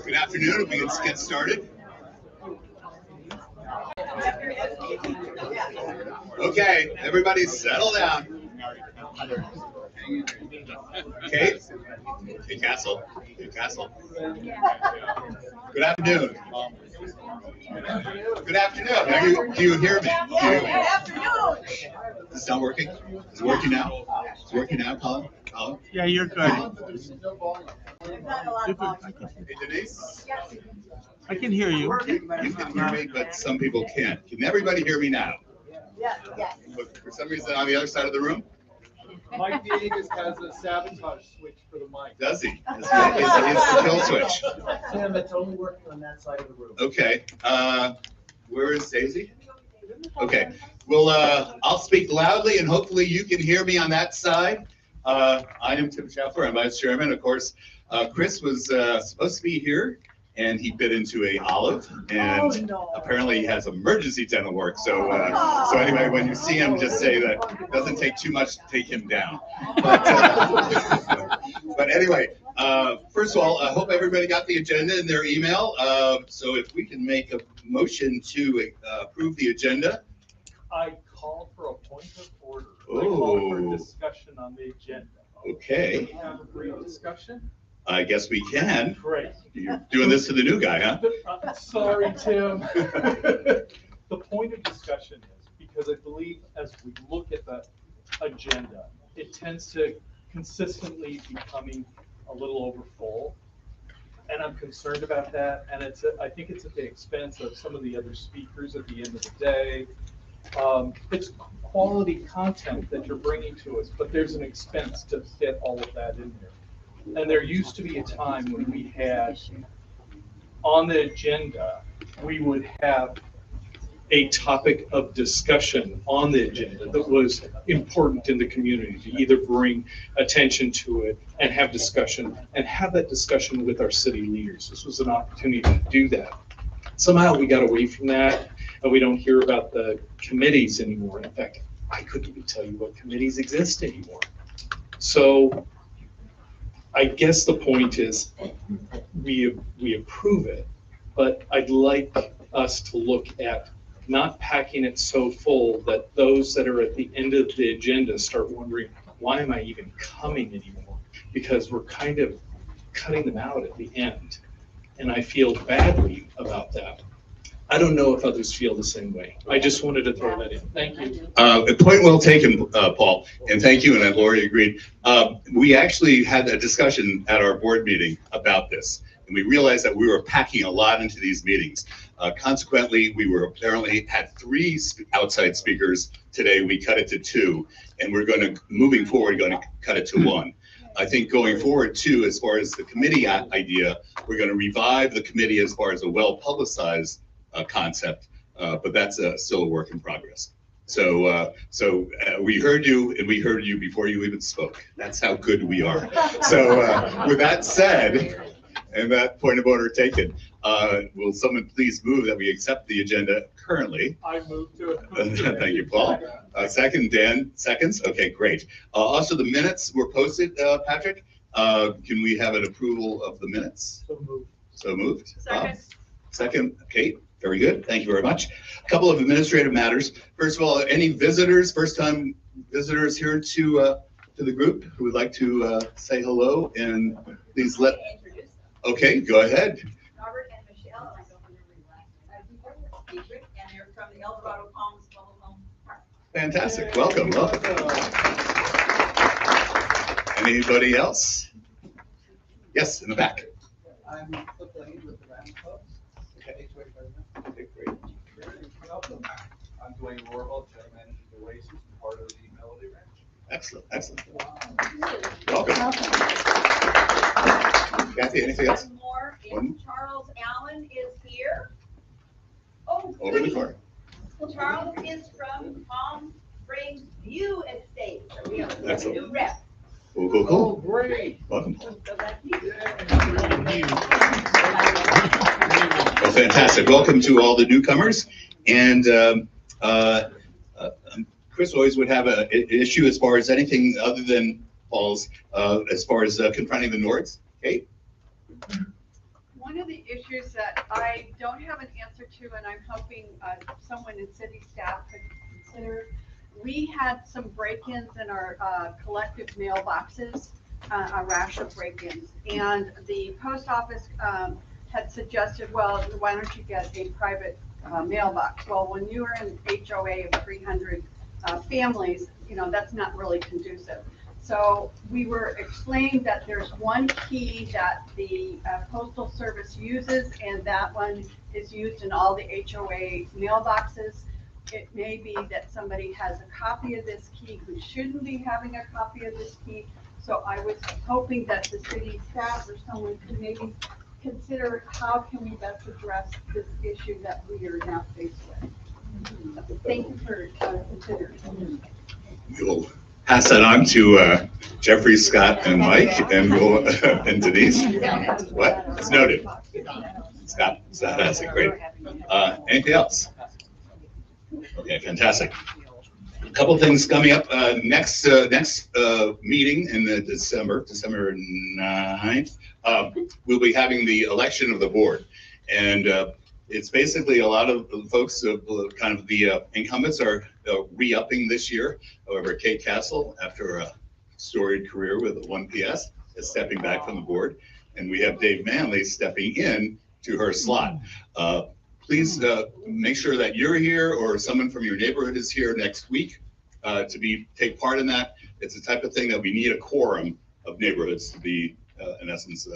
Good afternoon. We can get started. Okay, everybody settle down. Kate? Kate Castle. Kate Castle. Good afternoon. Good afternoon. Do you hear me? Good afternoon. Is this not working? Is it working now? Is it working now, Colin? Colin? Yeah, you're good. Hey, Denise? I can hear you. You can hear me, but some people can't. Can everybody hear me now? Yes. But for some reason on the other side of the room? Mike Davis has a sabotage switch for the mic. Does he? It's the kill switch. Sam, it's only working on that side of the room. Okay. Where is Daisy? Okay. Well, I'll speak loudly and hopefully you can hear me on that side. I am Tim Schaeffer. I'm Vice Chairman. Of course, Chris was supposed to be here and he bit into a olive and apparently he has emergency dental work. So anyway, when you see him, just say that it doesn't take too much to take him down. But anyway, first of all, I hope everybody got the agenda in their email. So if we can make a motion to approve the agenda. I call for a point of order. I call for a discussion on the agenda. Okay. Can we have a brief discussion? I guess we can. Great. You're doing this to the new guy, huh? Sorry, Tim. The point of discussion is because I believe as we look at the agenda, it tends to consistently becoming a little over full. And I'm concerned about that. And I think it's at the expense of some of the other speakers at the end of the day. It's quality content that you're bringing to us, but there's an expense to fit all of that in there. And there used to be a time when we had on the agenda, we would have a topic of discussion on the agenda that was important in the community to either bring attention to it and have discussion and have that discussion with our city leaders. This was an opportunity to do that. Somehow we got away from that and we don't hear about the committees anymore. In fact, I couldn't even tell you what committees exist anymore. So I guess the point is we approve it, but I'd like us to look at not packing it so full that those that are at the end of the agenda start wondering, why am I even coming anymore? Because we're kind of cutting them out at the end. And I feel badly about that. I don't know if others feel the same way. I just wanted to throw that in. Thank you. A point well taken, Paul, and thank you, and Lori agreed. We actually had a discussion at our board meeting about this, and we realized that we were packing a lot into these meetings. Consequently, we were apparently had 3 outside speakers today. We cut it to 2, and we're going to, moving forward, going to cut it to 1. I think going forward too, as far as the committee idea, we're going to revive the committee as far as a well-publicized concept, but that's still a work in progress. So we heard you, and we heard you before you even spoke. That's how good we are. So with that said, and that point of order taken, will someone please move that we accept the agenda currently? I move to Thank you, Paul. Second, Dan, seconds. Okay, great. Also, the minutes were posted, Patrick. Can we have an approval of the minutes? So moved. So moved. Second. Second, Kate. Very good. Thank you very much. A couple of administrative matters. First of all, any visitors, first-time visitors here to the group who would like to say hello and please let. Okay, go ahead. Robert and Michelle, and I don't remember your last name. And they're from the El Dorado Palms Mobile Home Park. Fantastic. Welcome. Anybody else? Yes, in the back. I'm Cliff Lane with the Rams Club. Okay. Okay, great. Welcome. I'm Dwayne Rohrveld, General Manager of Oasis, and part of the Melody Ranch. Excellent. Welcome. Kathy, anything else? One more, One. and Charles Allen is here. Oh, Over the goody. corner. Charles is from Palm Springs View Estate. So we have a Excellent. new rep. Cool. Oh, great. Welcome. So that's you. Well, fantastic. Welcome to all the newcomers. And Chris always would have an issue as far as anything other than Paul's, as far as confronting the Nords. Kate? One of the issues that I don't have an answer to, and I'm hoping someone in city staff could consider. We had some break-ins in our collective mailboxes, a rash of break-ins, and the post office had suggested, well, why don't you get a private mailbox? Well, when you are in HOA of 300 families, you know, that's not really conducive. So we were explaining that there's one key that the postal service uses, and that one is used in all the HOA mailboxes. It may be that somebody has a copy of this key who shouldn't be having a copy of this key. So I was hoping that the city staff or someone could maybe consider how can we best address this issue that we are now faced with. Thank you for considering. We'll pass that on to Jeffrey, Scott, and Mike, and we'll and Denise. What? It's noted. Scott has it. Great. Anything else? Okay, fantastic. A couple things coming up. Next meeting in December 9th, we'll be having the election of the board. And it's basically a lot of folks, kind of the incumbents are re-upping this year. However, Kate Castle, after a storied career with 1PS, is stepping back from the board. And we have Dave Manley stepping in to her slot. Please make sure that you're here or someone from your neighborhood is here next week to take part in that. It's the type of thing that we need a quorum of neighborhoods to be, in essence,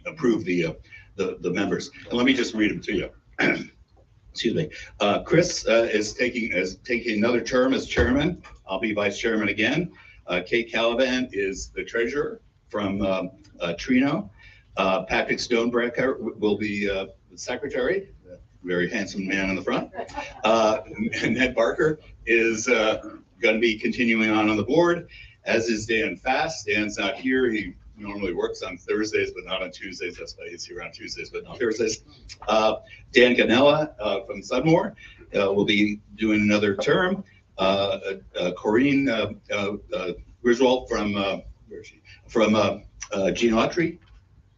approve the members. And let me just read them to you. Excuse me. Chris is taking another term as chairman. I'll be vice chairman again. Kate Caliban is the treasurer from Trino. Patrick Stonebrecker will be the secretary, very handsome man in the front. Ned Barker is going to be continuing on the board, as is Dan Fast. Dan's not here. He normally works on Thursdays, but not on Tuesdays. That's why he's here on Tuesdays, but not Thursdays. Dan Ganella from Sudmore will be doing another term. Corinne Griswold from where is she? From Gene Autry.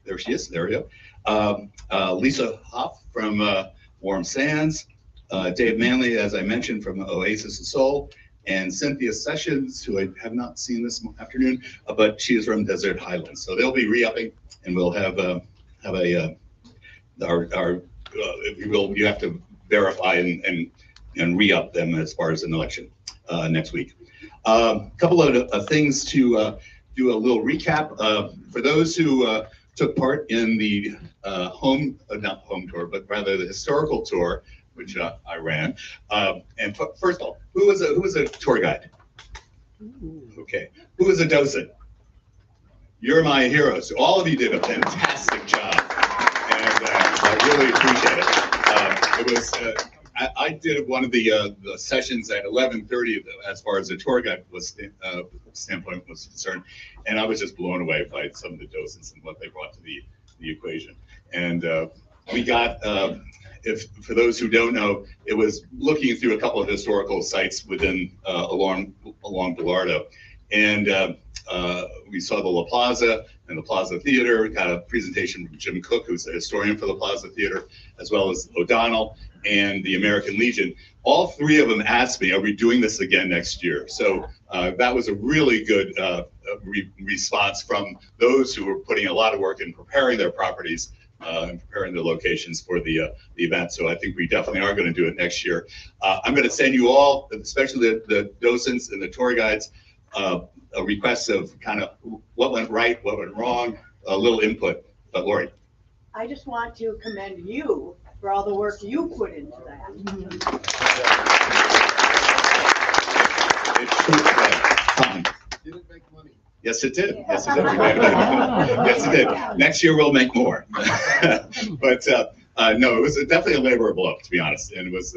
There she is. There we go. Lisa Hoff from Warm Sands. Dave Manley, as I mentioned, from Oasis of Soul. And Cynthia Sessions, who I have not seen this afternoon, but she is from Desert Highlands. So they'll be re-upping, and we'll have our if you will, you have to verify and re-up them as far as an election next week. A couple of things to do a little recap. For those who took part in the not home tour, but rather the historical tour, which I ran. And first of all, who was a tour guide? Okay. Who was a docent? You're my heroes. All of you did a fantastic job, and I really appreciate it. It was I did one of the sessions at 11:30 as far as the tour guide standpoint was concerned, and I was just blown away by some of the docents and what they brought to the equation. And we got. For those who don't know, it was looking through a couple of historical sites within along Bilardo, and we saw the La Plaza and the Plaza Theater. Got a presentation from Jim Cook, who's the historian for the Plaza Theater, as well as O'Donnell and the American Legion. All three of them asked me, "Are we doing this again next year?" So that was a really good response from those who were putting a lot of work in preparing their properties. And preparing the locations for the event. So I think we definitely are going to do it next year. I'm going to send you all, especially the docents and the tour guides, a request of kind of what went right, what went wrong, a little input. But Lori. I just want to commend you for all the work you put into that. Didn't make money. Yes, it did. Yes, it did. Yes, it did. Next year we'll make more. But no, it was definitely a labor of love, to be honest. And it was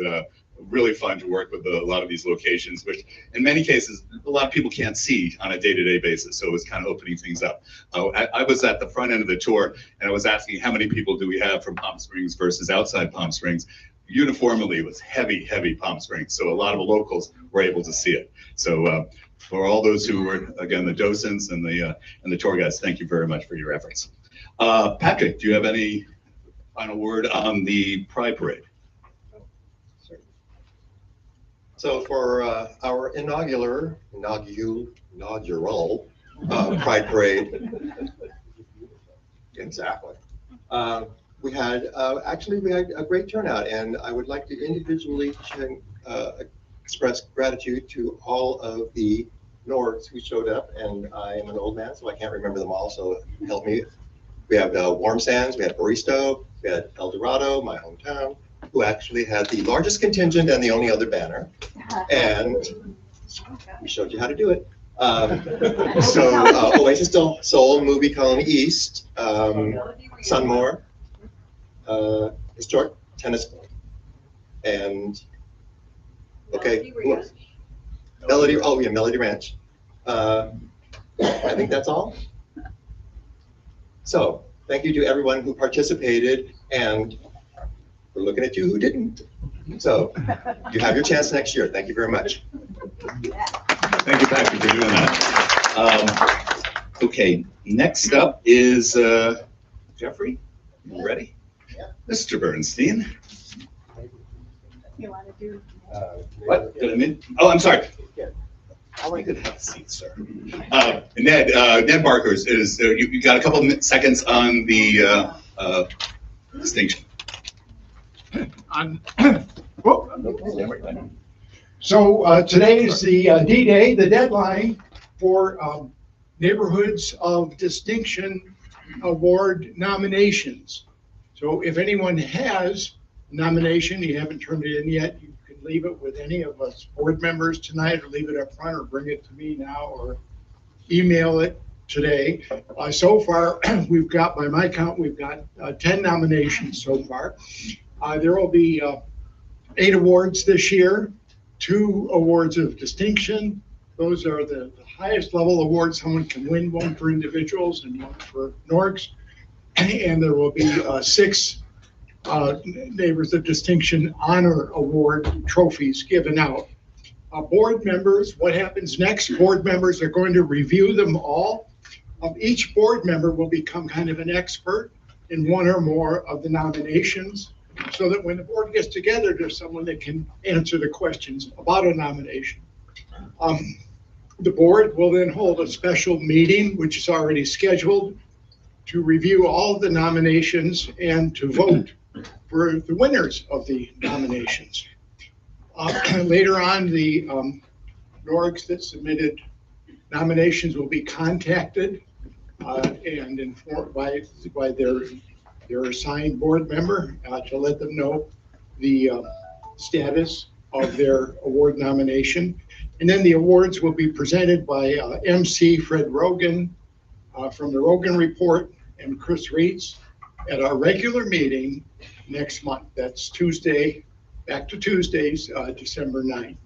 really fun to work with a lot of these locations, which in many cases, a lot of people can't see on a day-to-day basis. So it was kind of opening things up. I was at the front end of the tour, and I was asking how many people do we have from Palm Springs versus outside Palm Springs. Uniformly, it was heavy, heavy Palm Springs. So a lot of the locals were able to see it. So for all those who were, again, the docents and the tour guides, thank you very much for your efforts. Patrick, do you have any final word on the Pride Parade? So for our inaugural Pride Parade, exactly. We had a great turnout, and I would like to individually express gratitude to all of the Nords who showed up, and I am an old man, so I can't remember them all, so help me. We have Warm Sands, we had Baristo, we had El Dorado, my hometown, who actually had the largest contingent and the only other banner, and we showed you how to do it. So Oasis Del Sol, Movie Colony East, Sunmore, Historic Tennis Club, and okay, Melody, oh yeah, Melody Ranch. I think that's all. So thank you to everyone who participated, and we're looking at you who didn't. So you have your chance next year. Thank you very much. Thank you, Patrick, for doing that. Okay, next up is Jeffrey. You ready? Yeah. Mr. Bernstein. You want to do? What? Did I mean? Oh, I'm sorry. You could have a seat, sir. Ned Barker is you got a couple of seconds on the distinction. So today is the D-Day, the deadline for Neighborhoods of Distinction Award nominations. So if anyone has a nomination, you haven't turned it in yet, you can leave it with any of us board members tonight, or leave it up front, or bring it to me now, or email it today. So far, we've got, by my count, we've got 10 nominations so far. There will be 8 awards this year, 2 awards of distinction. Those are the highest level awards someone can win, one for individuals and one for Norgs. And there will be 6 Neighbors of Distinction Honor Award trophies given out. Board members, what happens next? Board members are going to review them all. Each board member will become kind of an expert in one or more of the nominations, so that when the board gets together, there's someone that can answer the questions about a nomination. The board will then hold a special meeting, which is already scheduled, to review all of the nominations and to vote for the winners of the nominations. Later on, the Norgs that submitted nominations will be contacted and informed by their assigned board member to let them know the status of their award nomination. And then the awards will be presented by MC Fred Rogan from the Rogan Report and Chris Reitz at our regular meeting next month. That's Tuesday, back to Tuesdays, December 9th.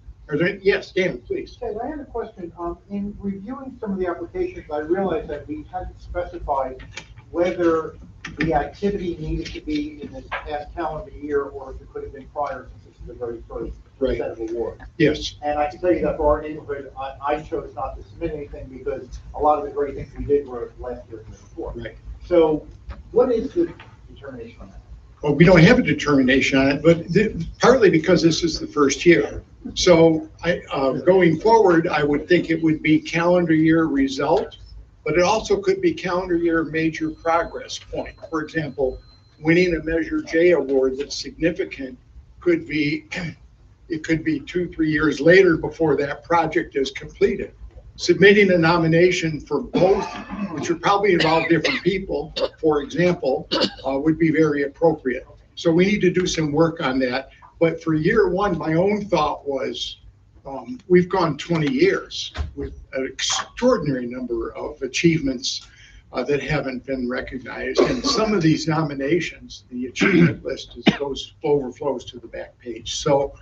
Yes, Dan, please. Okay, I have a question. In reviewing some of the applications, I realized that we hadn't specified whether the activity needed to be in this past calendar year or if it could have been prior, since this is the very first set of awards. Yes. And I can tell you that for our neighborhood, I chose not to submit anything because a lot of the great things we did were last year and the year before. Right. So what is the determination on that? Well, we don't have a determination on it, but partly because this is the first year. So going forward, I would think it would be calendar year result, but it also could be calendar year major progress point. For example, winning a Measure J award that's significant could be, it could be 2-3 years later before that project is completed. Submitting a nomination for both, which would probably involve different people, for example, would be very appropriate. So we need to do some work on that. But for year one, my own thought was, we've gone 20 years with an extraordinary number of achievements that haven't been recognized. And some of these nominations, the achievement list overflows to the back page. So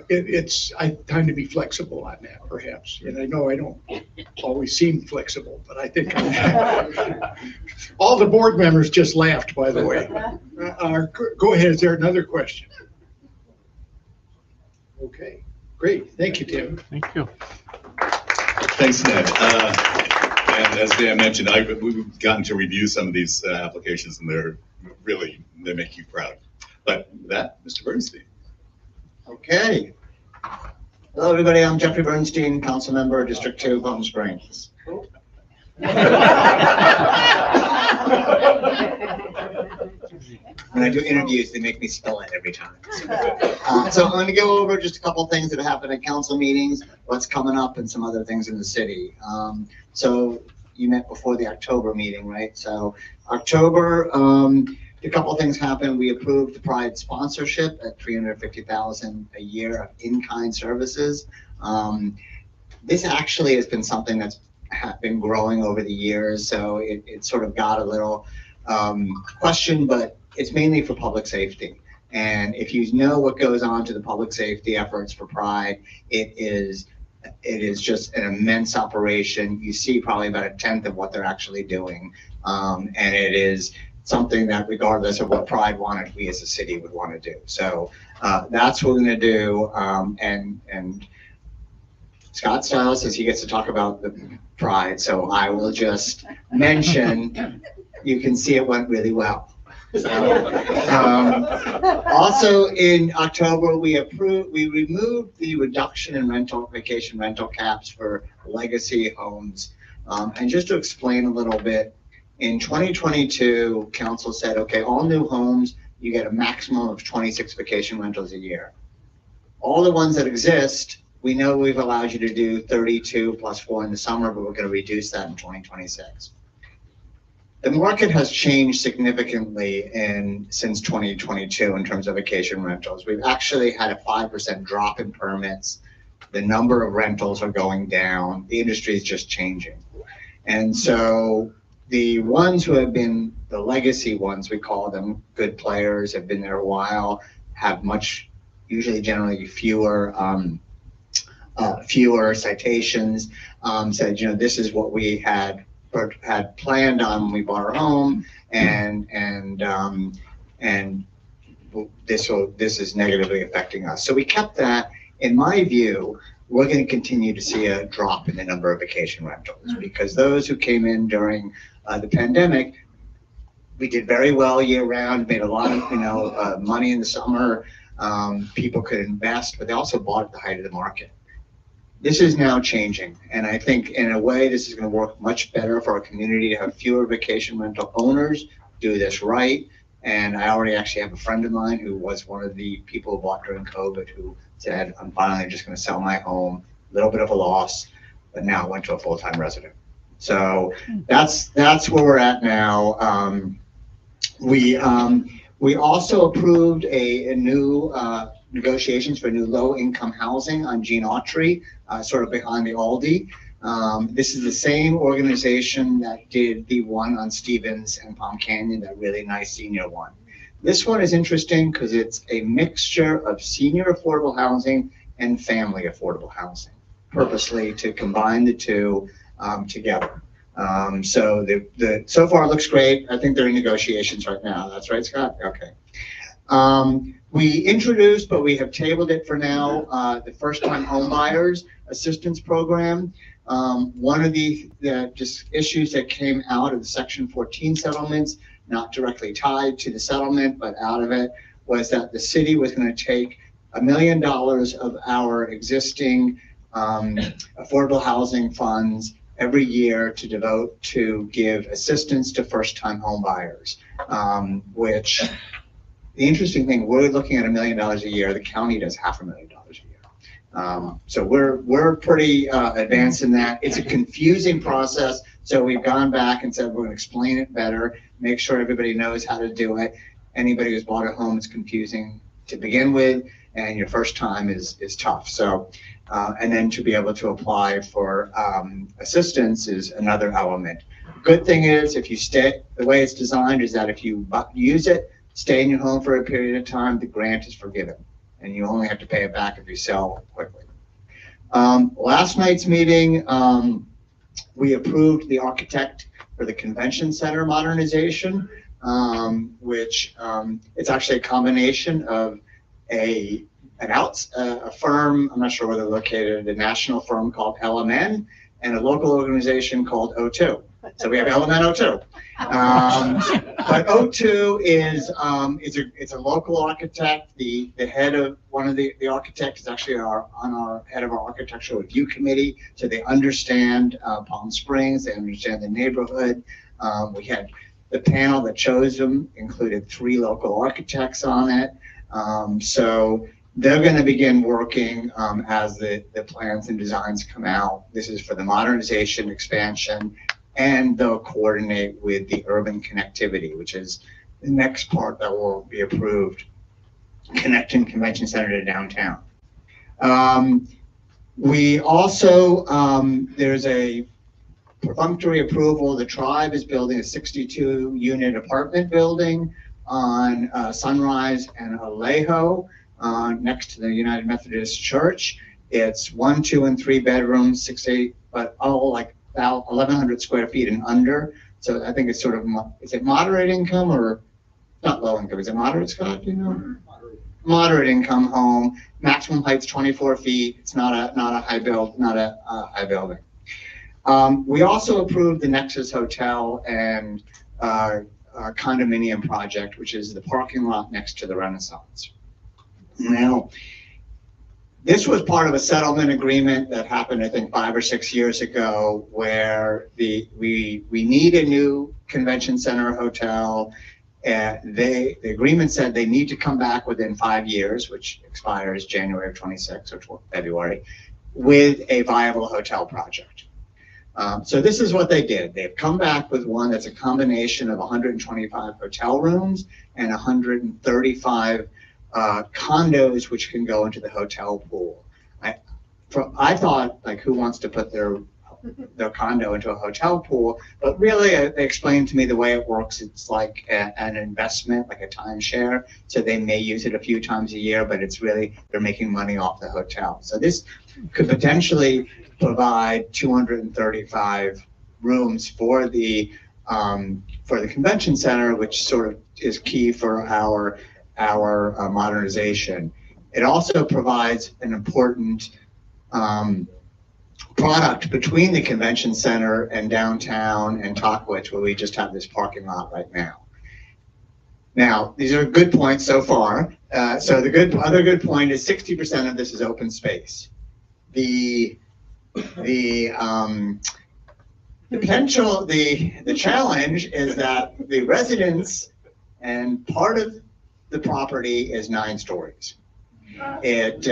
it's time to be flexible on that, perhaps. And I know I don't always seem flexible, but I think all the board members just laughed, by the way. Go ahead. Is there another question? Okay, great. Thank you, Tim. Thank you. Thanks, Ned. And as Dan mentioned, we've gotten to review some of these applications, and they make you proud. But with that, Mr. Bernstein. Okay. Hello, everybody. I'm Jeffrey Bernstein, council member, District 2, Palm Springs. When I do interviews, they make me spell it every time. So I'm going to go over just a couple things that happened at council meetings, what's coming up, and some other things in the city. So you met before the October meeting, right? So October, a couple of things happened. We approved the Pride sponsorship at $350,000 a year of in-kind services. This actually has been something that's been growing over the years, so it sort of got a little question, but it's mainly for public safety. And if you know what goes on to the public safety efforts for Pride, it is just an immense operation. You see probably about 1/10 of what they're actually doing, and it is something that regardless of what Pride wanted, we as a city would want to do. So that's what we're going to do. And Scott Stiles says he gets to talk about the Pride, so I will just mention, you can see it went really well. So, also in October, we removed the reduction in vacation rental caps for legacy homes. And just to explain a little bit, in 2022, council said, okay, all new homes, you get a maximum of 26 vacation rentals a year. All the ones that exist, we know we've allowed you to do 32 plus 4 in the summer, but we're going to reduce that in 2026. The market has changed significantly since 2022 in terms of vacation rentals. We've actually had a 5% drop in permits. The number of rentals are going down. The industry is just changing. And so the ones who have been the legacy ones, we call them, good players, have been there a while, have usually generally fewer citations, said, this is what we had planned on when we bought our home, and this is negatively affecting us. So we kept that. In my view, we're going to continue to see a drop in the number of vacation rentals, because those who came in during the pandemic, we did very well year round, made a lot of money in the summer. People could invest, but they also bought at the height of the market. This is now changing, and I think in a way this is going to work much better for our community to have fewer vacation rental owners do this right. And I already actually have a friend of mine who was one of the people who bought during COVID who said, I'm finally just going to sell my home, a little bit of a loss, but now went to a full-time resident. So that's where we're at now. We also approved a new negotiations for new low-income housing on Gene Autry, sort of behind the Aldi. This is the same organization that did the one on Stevens and Palm Canyon, that really nice senior one. This one is interesting because it's a mixture of senior affordable housing and family affordable housing, purposely to combine the two together. So so far it looks great. I think they're in negotiations right now. That's right, Scott? Okay. We introduced, but we have tabled it for now, the first-time home buyers assistance program. One of the just issues that came out of the Section 14 settlements, not directly tied to the settlement, but out of it, was that the city was going to take $1 million of our existing affordable housing funds every year to devote to give assistance to first-time home buyers, which the interesting thing, we're looking at $1 million a year. The county does $500,000 a year. So we're pretty advanced in that. It's a confusing process. So we've gone back and said, we're going to explain it better, make sure everybody knows how to do it. Anybody who's bought a home, it's confusing to begin with, and your first time is tough. So, and then to be able to apply for assistance is another element. Good thing is, if you stay, the way it's designed is that if you use it, stay in your home for a period of time, the grant is forgiven, and you only have to pay it back if you sell quickly. Last night's meeting, we approved the architect for the convention center modernization, which it's actually a combination of a firm, I'm not sure where they're located, a national firm called LMN, and a local organization called O2. So we have Element O2. But O2 is it's a local architect. The head of one of the architects is actually our head of our architectural review committee. So they understand Palm Springs. They understand the neighborhood. We had the panel that chose them included 3 local architects on it. So they're going to begin working as the plans and designs come out. This is for the modernization, expansion, and they'll coordinate with the urban connectivity, which is the next part that will be approved, connecting convention center to downtown. We also, there's a perfunctory approval. The tribe is building a 62-unit apartment building on Sunrise and Alejo, next to the United Methodist Church. It's 1, 2, and 3 bedrooms, 6, 8, but all like about 1,100 square feet and under. So I think it's sort of, is it moderate income or not low income? Is it moderate, Scott? Do you know? Moderate income home. Maximum height's 24 feet. It's not a high building. We also approved the Nexus Hotel and condominium project, which is the parking lot next to the Renaissance. Now, this was part of a settlement agreement that happened, I think, 5 or 6 years ago, where we need a new convention center hotel. The agreement said they need to come back within 5 years, which expires January of 26 or February, with a viable hotel project. So this is what they did. They've come back with one that's a combination of 125 hotel rooms and 135 condos, which can go into the hotel pool. I thought, like, who wants to put their condo into a hotel pool? But really, they explained to me the way it works. It's like an investment, like a timeshare. So they may use it a few times a year, but it's really, they're making money off the hotel. So this could potentially provide 235 rooms for the convention center, which sort of is key for our modernization. It also provides an important product between the convention center and downtown and Tockwitz, where we just have this parking lot right now. Now, these are good points so far. So the other good point is 60% of this is open space. The challenge is that the residents and part of the property is 9 stories. It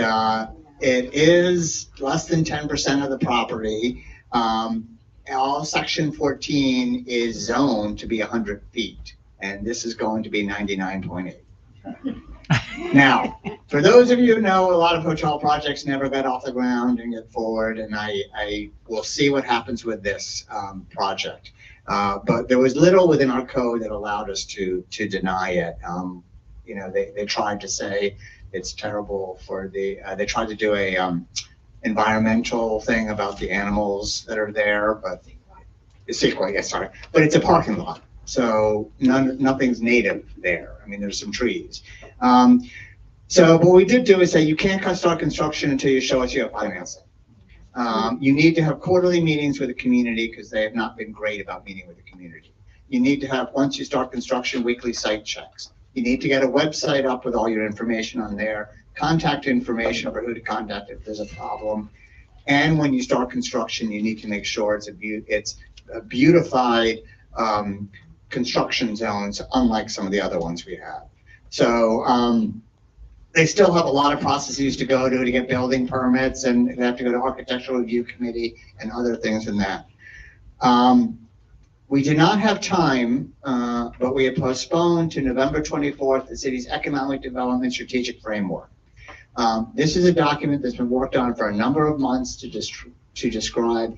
is less than 10% of the property. All section 14 is zoned to be 100 feet, and this is going to be 99.8. Now, for those of you who know, a lot of hotel projects never get off the ground and get forward, and I will see what happens with this project. But there was little within our code that allowed us to deny it. You know, they tried to say it's terrible for the, they tried to do a environmental thing about the animals that are there, but CEQA, yes, sorry, but it's a parking lot. So nothing's native there. I mean, there's some trees. So what we did do is say you can't start construction until you show us you have financing. You need to have quarterly meetings with the community because they have not been great about meeting with the community. You need to have, once you start construction, weekly site checks. You need to get a website up with all your information on there, contact information for who to contact if there's a problem. And when you start construction, you need to make sure it's a beautified construction zones, unlike some of the other ones we have. So they still have a lot of processes to go to get building permits, and they have to go to architectural review committee and other things in that. We did not have time, but we have postponed to November 24th the city's economic development strategic framework. This is a document that's been worked on for a number of months to describe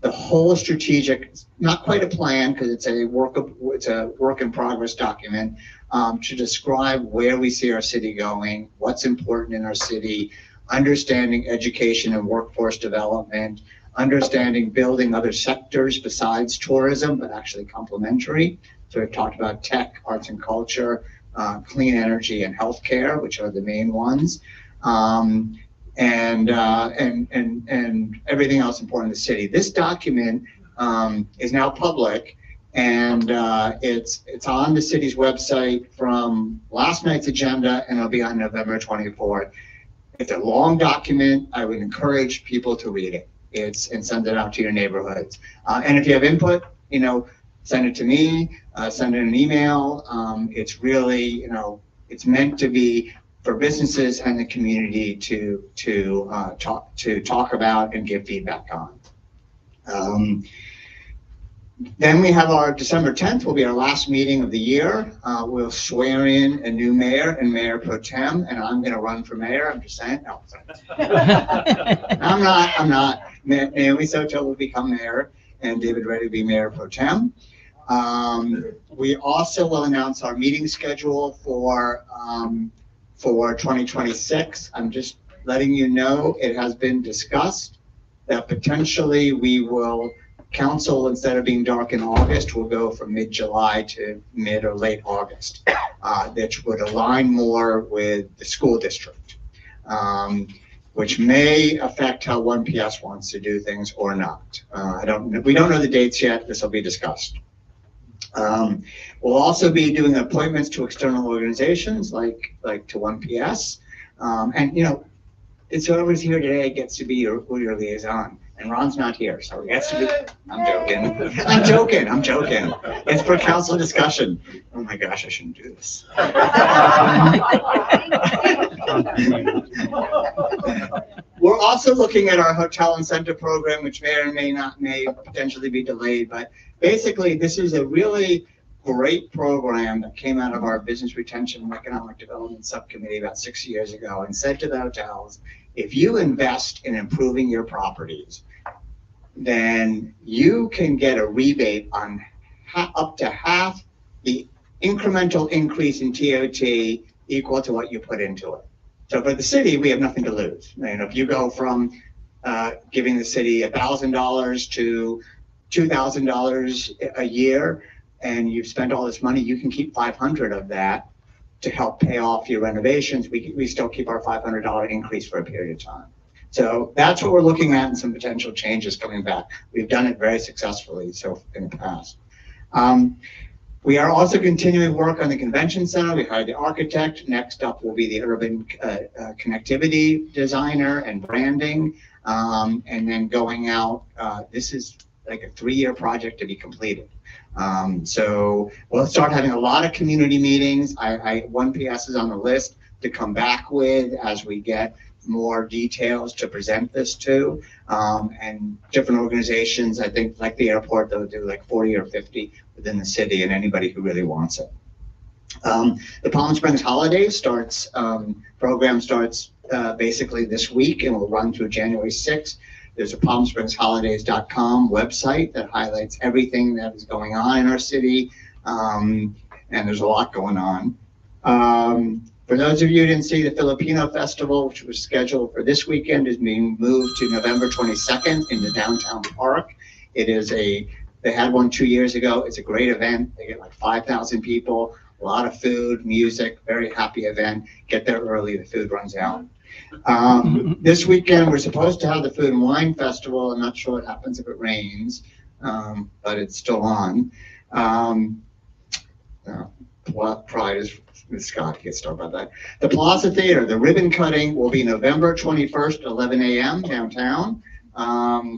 the whole strategic, not quite a plan because it's a work in progress document, to describe where we see our city going, what's important in our city, understanding education and workforce development, understanding building other sectors besides tourism, but actually complementary. So we've talked about tech, arts and culture, clean energy and healthcare, which are the main ones. and everything else important in the city. This document is now public, and it's on the city's website from last night's agenda, and it'll be on November 24th. It's a long document. I would encourage people to read it. And send it out to your neighborhoods. And if you have input, send it to me, send it an email. It's really, it's meant to be for businesses and the community to talk about and give feedback on. Then we have our December 10th will be our last meeting of the year. We'll swear in a new mayor and mayor pro tem, and I'm going to run for mayor. I'm just saying. No, sorry. I'm not. Naomi Soto will become mayor, and David Reddy will be mayor pro tem. We also will announce our meeting schedule for 2026. I'm just letting you know it has been discussed that potentially we will. Council, instead of being dark in August, will go from mid-July to mid or late August, which would align more with the school district, which may affect how 1PS wants to do things or not. We don't know the dates yet. This will be discussed. We'll also be doing appointments to external organizations like to 1PS. And it's whoever's here today gets to be your liaison. And Ron's not here, so he gets to be. I'm joking. I'm joking. It's for council discussion. Oh my gosh, I shouldn't do this. We're also looking at our hotel incentive program, which may potentially be delayed. But basically, this is a really great program that came out of our Business Retention and Economic Development Subcommittee about 6 years ago, and said to the hotels, if you invest in improving your properties, then you can get a rebate on up to half the incremental increase in TOT equal to what you put into it. So for the city, we have nothing to lose. If you go from giving the city $1,000 to $2,000 a year, and you've spent all this money, you can keep 500 of that to help pay off your renovations. We still keep our $500 increase for a period of time. So that's what we're looking at, and some potential changes coming back. We've done it very successfully so in the past. We are also continuing work on the convention center. We hired the architect. Next up will be the urban connectivity designer and branding. And then going out, this is like a 3-year project to be completed. So we'll start having a lot of community meetings. 1PS is on the list to come back with as we get more details to present this to, and different organizations. I think like the airport, they'll do like 40 or 50 within the city, and anybody who really wants it. The Palm Springs Holidays program starts basically this week and will run through January 6th. There's a palmspringsholidays.com website that highlights everything that is going on in our city, and there's a lot going on. For those of you who didn't see, the Filipino Festival, which was scheduled for this weekend, is being moved to November 22nd in the downtown park. They had one 2 years ago. It's a great event. They get like 5,000 people, a lot of food, music, very happy event. Get there early, the food runs out. This weekend, we're supposed to have the Food and Wine Festival. I'm not sure what happens if it rains, but it's still on. Pride is Scott gets started about that. The Plaza Theater, the ribbon cutting will be November 21st, 11 a.m. downtown.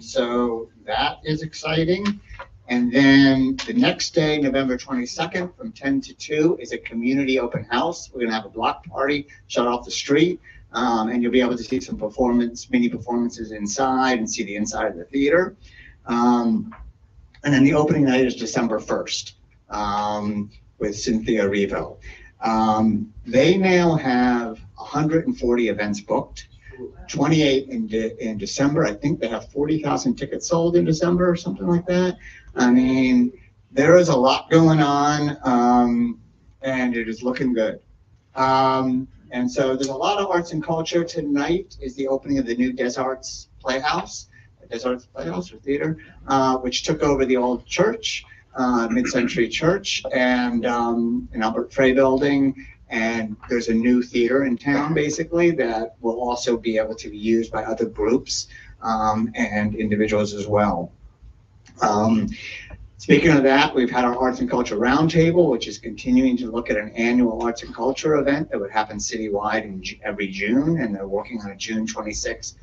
So that is exciting. And then the next day, November 22nd, from 10 to 2 is a community open house. We're gonna have a block party, shut off the street, and you'll be able to see some mini performances inside and see the inside of the theater. And then the opening night is December 1st with Cynthia Revo. They now have 140 events booked, 28 in December. I think they have 40,000 tickets sold in December or something like that. I mean, there is a lot going on, and it is looking good. And so there's a lot of arts and culture. Tonight is the opening of the new Des Arts Playhouse or Theater, which took over the old church. Mid-century church and an Albert Frey building, And there's a new theater in town, basically, that will also be able to be used by other groups and individuals as well. Speaking of that, we've had our Arts and Culture Roundtable, which is continuing to look at an annual arts and culture event that would happen citywide in every June, and they're working on a June 26th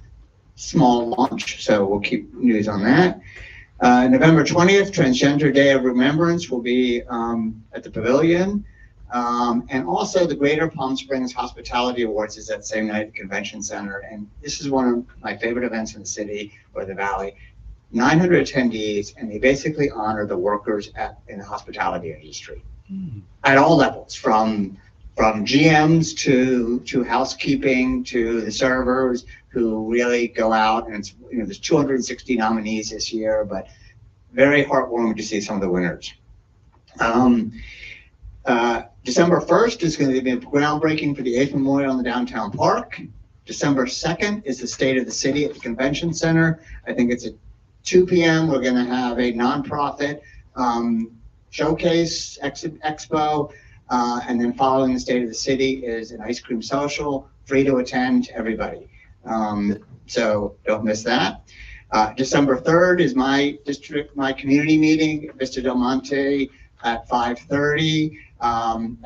small launch, so we'll keep news on that. November 20th, Transgender Day of Remembrance will be at the Pavilion. And also the Greater Palm Springs Hospitality Awards is that same night at the Convention Center. And this is one of my favorite events in the city or the valley. 900 attendees, and they basically honor the workers in the hospitality industry at all levels, from GMs to housekeeping to the servers who really go out. And it's, there's 260 nominees this year, but very heartwarming to see some of the winners. December 1st is going to be groundbreaking for the 8th Memorial in the downtown park. December 2nd is the State of the City at the Convention Center. I think it's at 2 p.m. We're going to have a nonprofit showcase expo, and then following the State of the City is an ice cream social, free to attend to everybody. So don't miss that. December 3rd is my community meeting, Vista Del Monte at 5:30.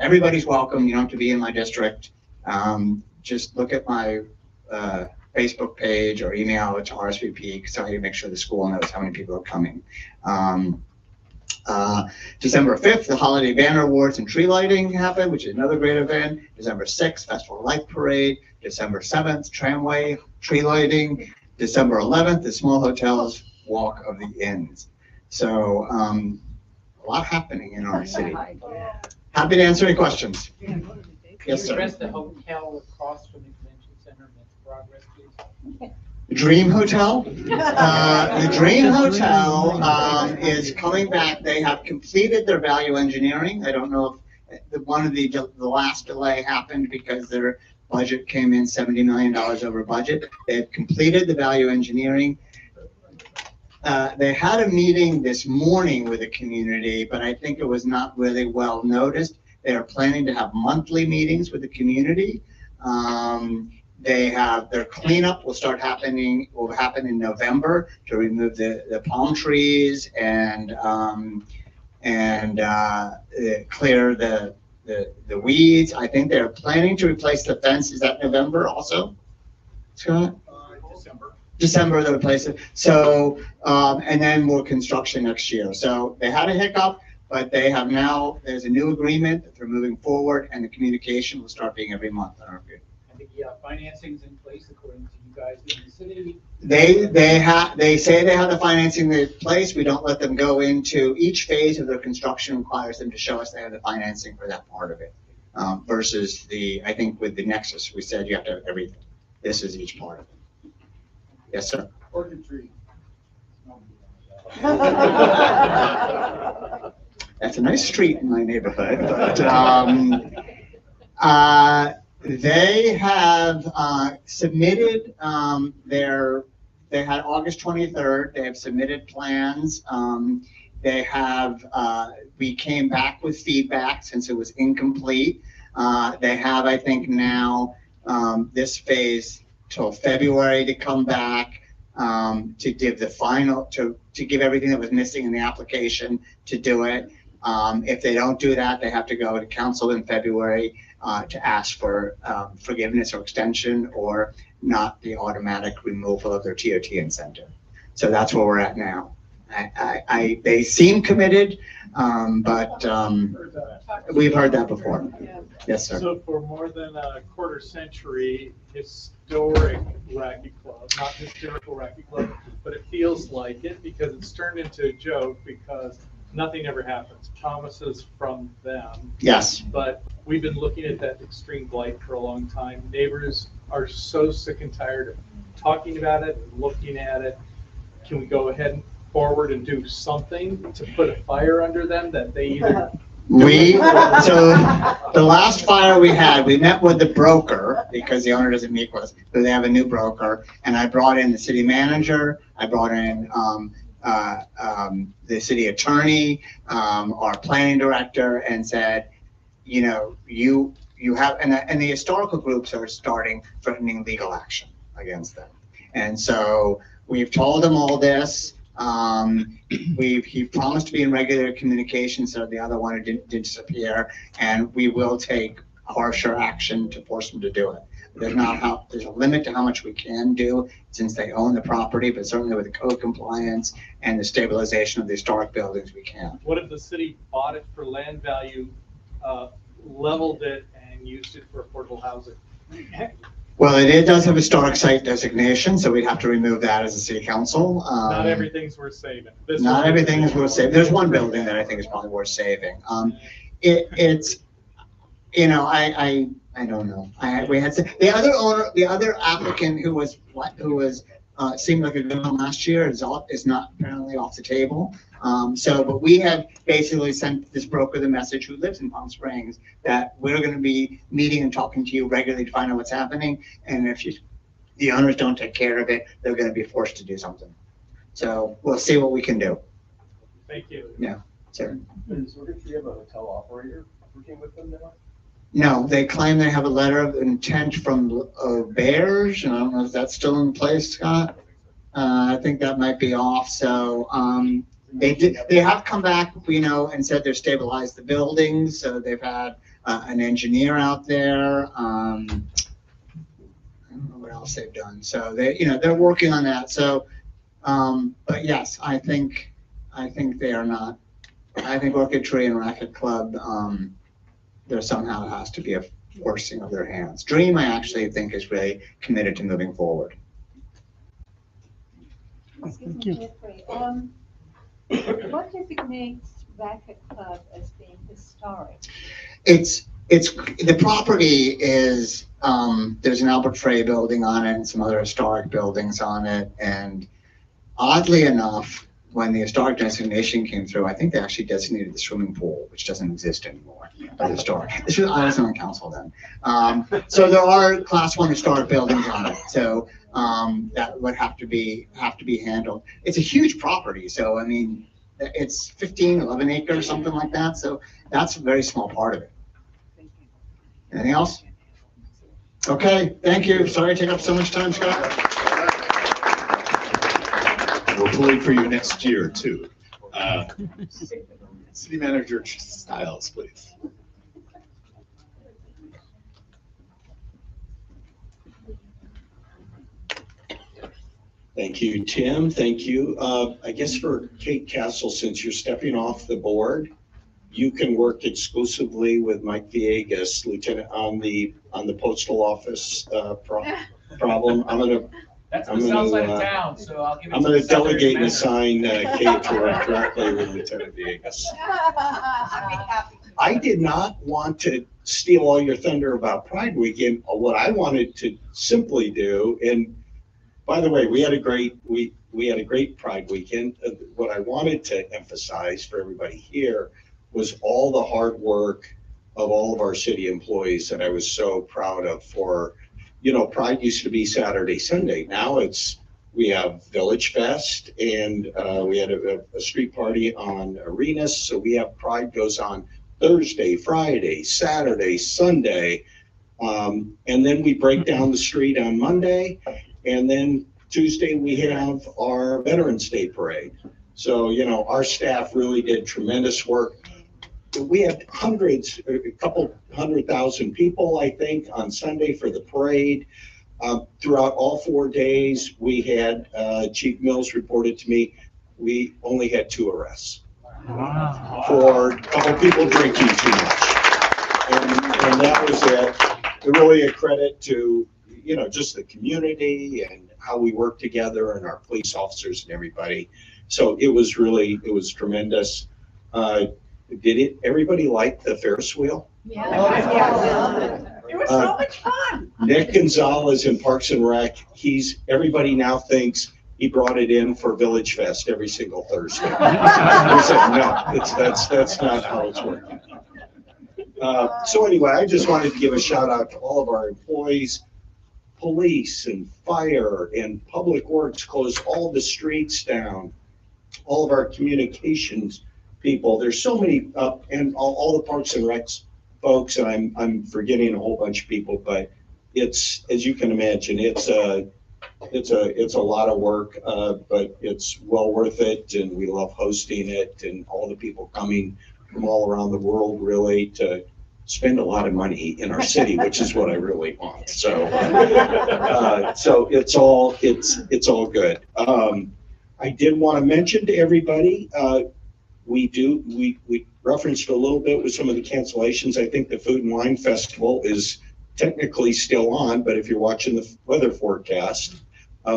Everybody's welcome. You don't have to be in my district. Just look at my Facebook page or email it to RSVP so I can make sure the school knows how many people are coming. December 5th, the Holiday Banner Awards and tree lighting happen, which is another great event. December 6th, Festival of Light Parade. December 7th, tramway tree lighting. December 11th, the Small Hotels Walk of the Inns. So a lot happening in our city. Happy to answer any questions. Yes, sir. Address the hotel across from the convention center and its progress, please. Dream Hotel. The Dream Hotel is coming back. They have completed their value engineering. I don't know if the last delay happened because their budget came in $70 million over budget. They've completed the value engineering. They had a meeting this morning with the community, but I think it was not really well noticed. They are planning to have monthly meetings with the community. Their cleanup will happen in November to remove the palm trees and clear the weeds. I think they're planning to replace the fence. Is that November also, Scott? December they replace it. So, and then more construction next year. So they had a hiccup, but they have now, there's a new agreement that they're moving forward, and the communication will start being every month on our view. And the financing's in place according to you guys in the city. They say they have the financing in place. We don't let them go into each phase of their construction. Requires them to show us they have the financing for that part of it. Versus I think with the Nexus, we said you have to have everything. This is each part of it. Yes, sir. Orchid tree. That's a nice street in my neighborhood, but they have submitted they had August 23rd. They have submitted plans. We came back with feedback since it was incomplete. They have, I think now, this phase till February to come back to give the final, to give everything that was missing in the application to do it. If they don't do that, they have to go to council in February to ask for forgiveness or extension, or not the automatic removal of their TOT incentive. So that's where we're at now. They seem committed, but we've heard that before. Yes, sir. So for more than a quarter century, historic Racquet Club, not hysterical Racquet Club, but it feels like it because it's turned into a joke because nothing ever happens. Promises from them. Yes. But we've been looking at that extreme blight for a long time. Neighbors are so sick and tired of talking about it, looking at it. Can we go ahead and forward and do something to put a fire under them that they either so the last fire we had, we met with the broker because the owner doesn't meet with us, so they have a new broker, and I brought in the city manager, I brought in the city attorney, our planning director, and said, you you have, and the historical groups are starting threatening legal action against them. And so we've told them all this. He promised to be in regular communication, so the other one did disappear, and we will take harsher action to force them to do it. There's a limit to how much we can do since they own the property, but certainly with the code compliance and the stabilization of the historic buildings, we can. What if the city bought it for land value, leveled it and used it for affordable housing? Well, it does have historic site designation, so we'd have to remove that as a city council. Not everything's worth saving. Not everything is worth saving. There's one building that I think is probably worth saving. It's, you know, I don't know. We had the other owner, the other applicant who seemed like a good one last year is not apparently off the table. But we have basically sent this broker the message, who lives in Palm Springs, that we're going to be meeting and talking to you regularly to find out what's happening. And if the owners don't take care of it, they're going to be forced to do something. So we'll see what we can do. Thank you. Yeah, sure. Is Orchid Tree have a hotel operator working with them now? No, they claim they have a letter of intent from Bears. And I don't know if that's still in place, Scott. I think that might be off. So they have come back, you know, and said they've stabilized the buildings. So they've had an engineer out there. I don't know what else they've done. So they're working on that. So, but yes, I think they are not. I think Orchid Tree and Racket Club, there somehow has to be a forcing of their hands. Dream, I actually think, is really committed to moving forward. Excuse me, Jeffrey. What designates Racket Club as being historic? It's the property is there's an Albert Frey building on it and some other historic buildings on it, and oddly enough, when the historic designation came through, I think they actually designated the swimming pool, which doesn't exist anymore, but historic. I wasn't on council then. So there are Class 1 historic buildings on it. So that would have to be handled. It's a huge property. So, I mean, it's 11 acres, something like that. So that's a very small part of it. Anything else? Okay, thank you. Sorry to take up so much time, Scott. We'll pull for you next year too. City Manager Stiles, please. Thank you, Tim. Thank you. I guess for Kate Castle, since you're stepping off the board, you can work exclusively with Mike Villegas, Lieutenant, on the postal office problem. That's on the south side of town, so I'll give it. I'm going to delegate and assign Kate to work directly with Lieutenant Villegas. I'd be happy to. I did not want to steal all your thunder about Pride Weekend. What I wanted to simply do, and by the way, we had a great Pride Weekend. What I wanted to emphasize for everybody here was all the hard work of all of our city employees that I was so proud of. For, you know, Pride used to be Saturday, Sunday. Now we have Village Fest, and we had a street party on Arenas. So we have Pride goes on Thursday, Friday, Saturday, Sunday. And then we break down the street on Monday. And then Tuesday, we have our Veterans Day Parade. So, you know, our staff really did tremendous work. We had a couple 100,000 people, I think, on Sunday for the parade. Throughout all 4 days, we had, Chief Mills reported to me, we only had 2 arrests. Wow. For a couple people drinking too much. And that was really a credit to, you know, just the community and how we work together and our police officers and everybody. So it was tremendous. Did everybody like the Ferris wheel? Yeah. It was so much fun. Nick Gonzalez in Parks and Rec, everybody now thinks he brought it in for Village Fest every single Thursday. We said, no, that's not how it's working. So anyway, I just wanted to give a shout out to all of our employees. Police and fire and public works closed all the streets down. All of our communications people. There's so many, and all the Parks and Recs folks, and I'm forgetting a whole bunch of people, but it's, as you can imagine, it's a lot of work, but it's well worth it, and we love hosting it, and all the people coming from all around the world really to spend a lot of money in our city, which is what I really want. So, so it's all good. I did want to mention to everybody, we referenced a little bit with some of the cancellations. I think the Food and Wine Festival is technically still on, but if you're watching the weather forecast,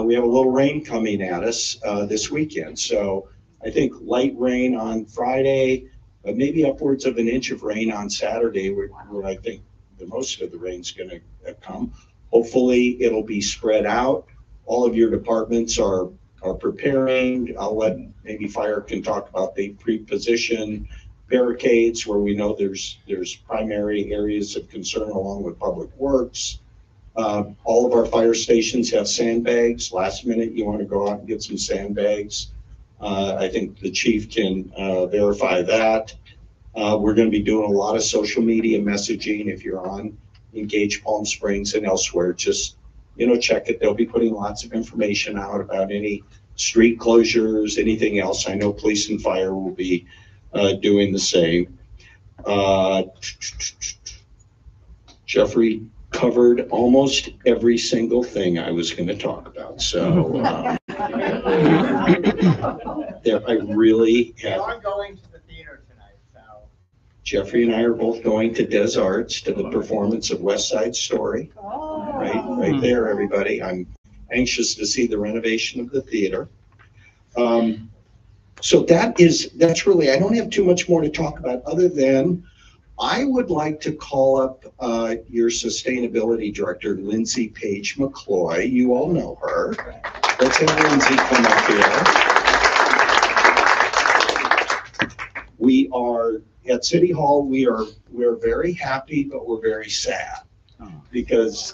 we have a little rain coming at us this weekend. So I think light rain on Friday, but maybe upwards of an inch of rain on Saturday, where I think the most of the rain's going to come. Hopefully, it'll be spread out. All of your departments are preparing. I'll let maybe fire can talk about the pre-position barricades where we know there's primary areas of concern along with public works. All of our fire stations have sandbags. Last minute, you want to go out and get some sandbags. I think the chief can verify that. We're going to be doing a lot of social media messaging. If you're on Engage Palm Springs and elsewhere, just, check it. They'll be putting lots of information out about any street closures, anything else. I know police and fire will be doing the same. Jeffrey covered almost every single thing I was going to talk about. So I really have. We are going to the theater tonight, so. Jeffrey and I are both going to Des Arts to the performance of West Side Story. Right there, everybody. I'm anxious to see the renovation of the theater. So that's really, I don't have too much more to talk about other than I would like to call up your sustainability director, Lindsay Page McCloy. You all know her. Let's have Lindsay come up here. We are at City Hall. We're very happy, but we're very sad because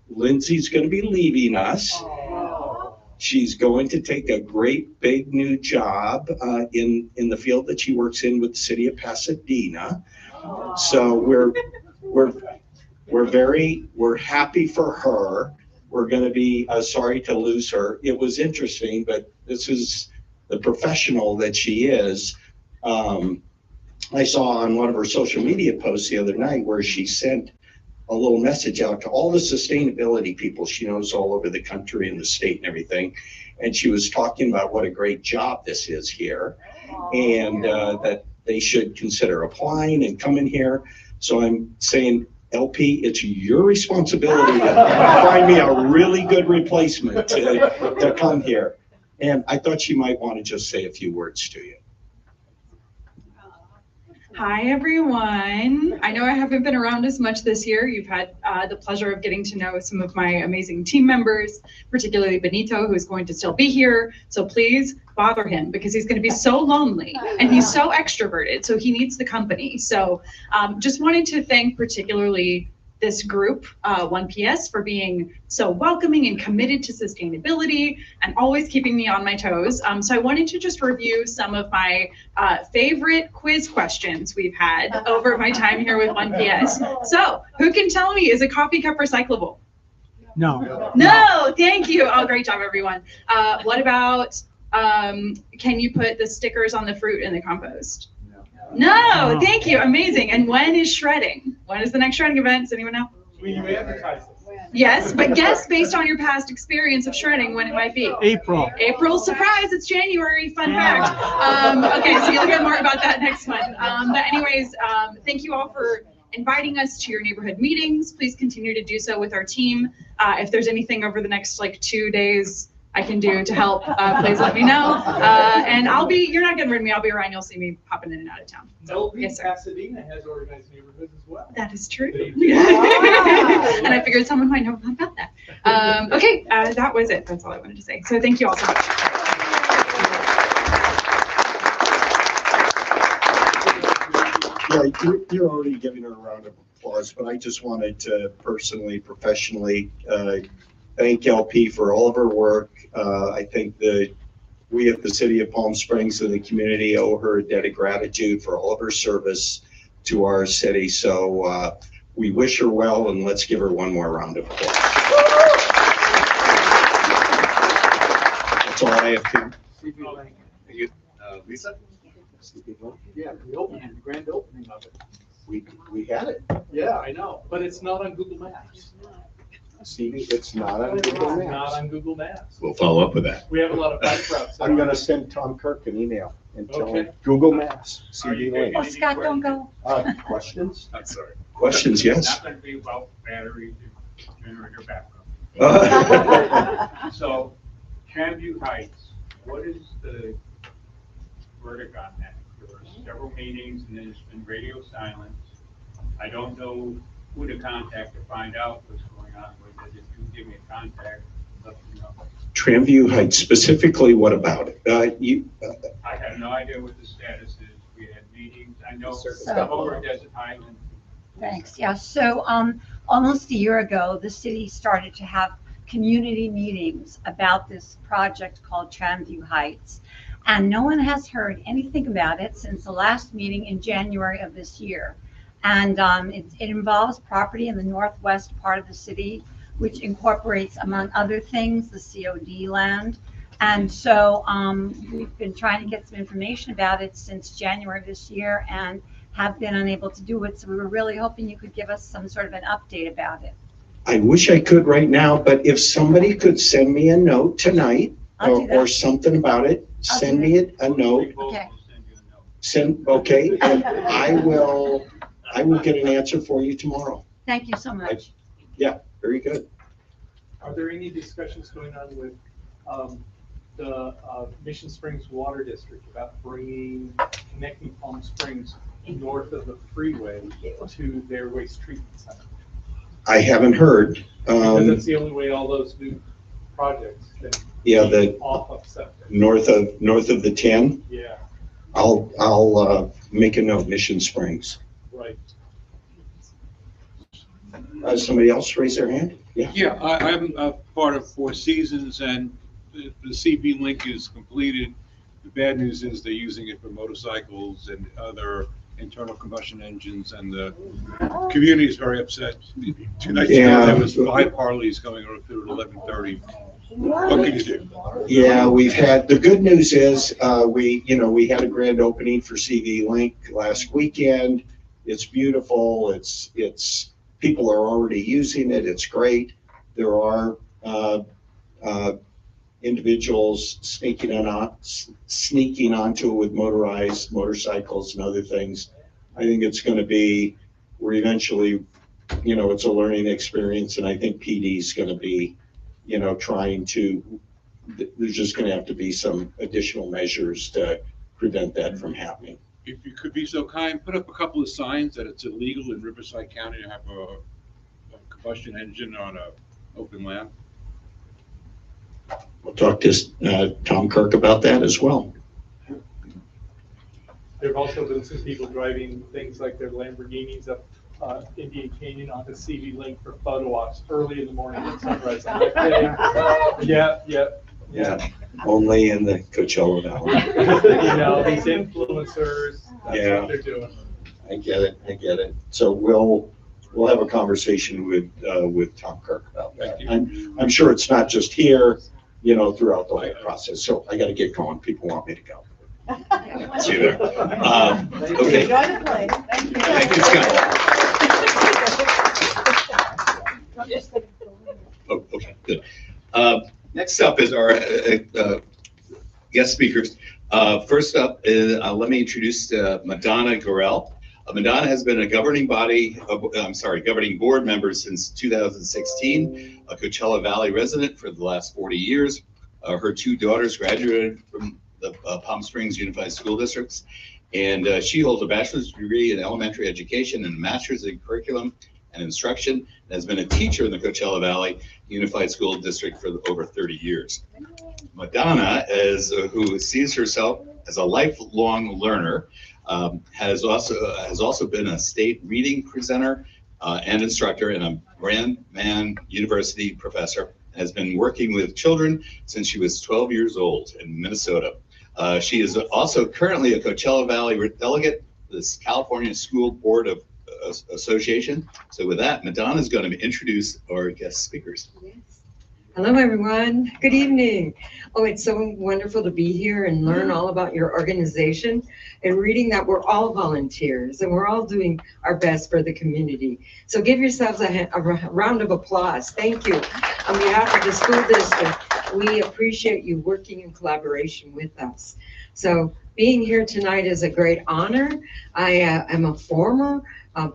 Lindsay's going to be leaving us. She's going to take a great big new job in the field that she works in with the city of Pasadena. So we're happy for her. We're going to be sorry to lose her. It was interesting, but this is the professional that she is. I saw on one of her social media posts the other night where she sent a little message out to all the sustainability people she knows all over the country and the state and everything. And she was talking about what a great job this is here and that they should consider applying and coming here. So I'm saying, LP, it's your responsibility to find me a really good replacement to come here. And I thought she might want to just say a few words to you. Hi, everyone. I know I haven't been around as much this year. You've had the pleasure of getting to know some of my amazing team members, particularly Benito, who is going to still be here. So please bother him because he's going to be so lonely and he's so extroverted. So he needs the company. So just wanted to thank particularly this group, 1PS, for being so welcoming and committed to sustainability and always keeping me on my toes. So I wanted to just review some of my favorite quiz questions we've had over my time here with 1PS. So who can tell me, is a coffee cup recyclable? No. No, thank you. Oh, great job, everyone. What about, can you put the stickers on the fruit in the compost? No, thank you. Amazing. And when is shredding? When is the next shredding event? Does anyone know? We advertise this. Yes, but guess based on your past experience of shredding when it might be. April. April, surprise, it's January, fun fact. Okay, so you'll hear more about that next month. But anyways, thank you all for inviting us to your neighborhood meetings. Please continue to do so with our team. If there's anything over the next 2 days I can do to help, please let me know. And you're not getting rid of me, I'll be around, you'll see me popping in and out of town. So, yes, sir. Pasadena has organized neighborhoods as well. That is true. And I figured someone might know about that. Okay, that was it. That's all I wanted to say. So thank you all so much. Yeah, you're already giving her a round of applause, but I just wanted to personally, professionally thank LP for all of her work. I think that we at the City of Palm Springs and the community owe her a debt of gratitude for all of her service to our city. So we wish her well, and let's give her one more round of applause. That's all I have, Tim. Lisa? Yeah, the opening, the grand opening of it. We had it. Yeah, I know, but it's not on Google Maps. Stevie, it's not on It's Google not Maps. on Google Maps. We'll follow up with that. We have a lot of bike routes. I'm gonna send Tom Kirk an email and tell him Okay. Google Maps, Are you CD link. taking Oh, Scott, don't go. Questions? I'm sorry. Questions, yes? Not gonna be about batteries and generator backup. So, Campview Heights, what is the verdict on that? There were several meetings and there's been radio silence. I don't know who to contact to find out what's going on with it. If you give me a contact, let me know. Tramview Heights, specifically, what about it? I have no idea what the status is. We had meetings. I know So- over at Desert Island. Thanks. Yeah. So almost a year ago, the city started to have community meetings about this project called Tramview Heights. And no one has heard anything about it since the last meeting in January of this year. And it involves property in the northwest part of the city, which incorporates, among other things, the COD land. And so we've been trying to get some information about it since January of this year and have been unable to do it. So we were really hoping you could give us some sort of an update about it. I wish I could right now, but if somebody could send me a note tonight I'll do that. or something about it, I'll send do me a note. Okay. Okay, and I will get an answer for you tomorrow. Thank you so much. Yeah, very good. Are there any discussions going on with the Mission Springs Water District about connecting Palm Springs north of the freeway to their waste treatment center? I haven't heard. Because that's the only way all those new projects can Yeah, be the off of septic. north of the 10. Yeah, I'll make a note, Mission Springs. right. Somebody else raise their hand? Yeah. Yeah, I'm part of Four Seasons, and the CB link is completed. The bad news is they're using it for motorcycles and other internal combustion engines, and the community is very upset. 2 nights ago, there was 5 Harleys going through at 11:30. What can you do? Yeah, we've had, the good news is, we had a grand opening for CV Link last weekend. It's beautiful. It's people are already using it. It's great. There are individuals sneaking onto it with motorized motorcycles and other things. I think it's going to be, we're eventually, it's a learning experience, and I think PD is going to be, trying to, there's just going to have to be some additional measures to prevent that from happening. If you could be so kind, put up a couple of signs that it's illegal in Riverside County to have a combustion engine on a open land. We'll talk to Tom Kirk about that as well. There have also been some people driving things like their Lamborghinis up Indian Canyon onto CV Link for photo ops early in the morning at sunrise. I'm not kidding. Yeah. Only in the Coachella Valley. These influencers, that's what they're doing. I get it. So we'll have a conversation with Tom Kirk about that. I'm sure it's not just here, throughout the whole process. So I got to get going. People want me to go. See you there. Okay. Enjoy the play. Thank you. Thank you, Scott. Oh, okay, good. Next up is our guest speakers. First up is, let me introduce Madonna Gorell. Madonna has been a governing board member since 2016, a Coachella Valley resident for the last 40 years. Her 2 daughters graduated from the Palm Springs Unified School Districts, and she holds a bachelor's degree in elementary education and a master's in curriculum and instruction, and has been a teacher in the Coachella Valley Unified School District for over 30 years. Madonna, who sees herself as a lifelong learner, has also been a state reading presenter and instructor and a Brandman University professor, has been working with children since she was 12 years old in Minnesota. She is also currently a Coachella Valley delegate this California School Board of Association. So with that, Madonna is going to introduce our guest speakers. Hello, everyone. Good evening. Oh, it's so wonderful to be here and learn all about your organization and reading that we're all volunteers and we're all doing our best for the community. So give yourselves a round of applause. Thank you. On behalf of the school district, we appreciate you working in collaboration with us. So being here tonight is a great honor. I am a former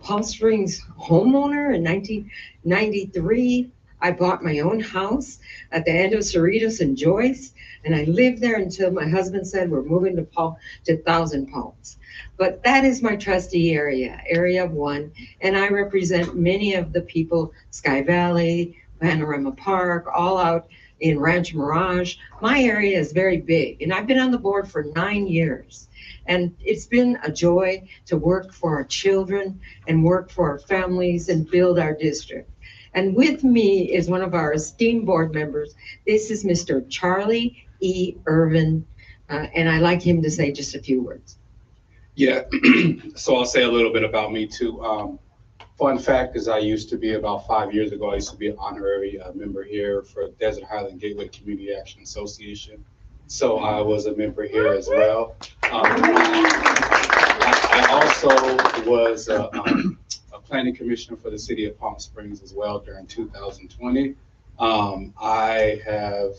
Palm Springs homeowner in 1993. I bought my own house at the end of Cerritos and Joyce, and I lived there until my husband said we're moving to Thousand Palms. But that is my trustee area, Area 1, and I represent many of the people, Sky Valley, Panorama Park, all out in Rancho Mirage. My area is very big, and I've been on the board for 9 years. And it's been a joy to work for our children and work for our families and build our district. And with me is one of our esteemed board members. This is Mr. Charlie E. Irvin, and I'd like him to say just a few words. Yeah, so I'll say a little bit about me too. Fun fact is I used to be, about 5 years ago, I used to be an honorary member here for Desert Highland Gateway Community Action Association. So I was a member here as well. I also was a planning commissioner for the city of Palm Springs as well during 2020. I have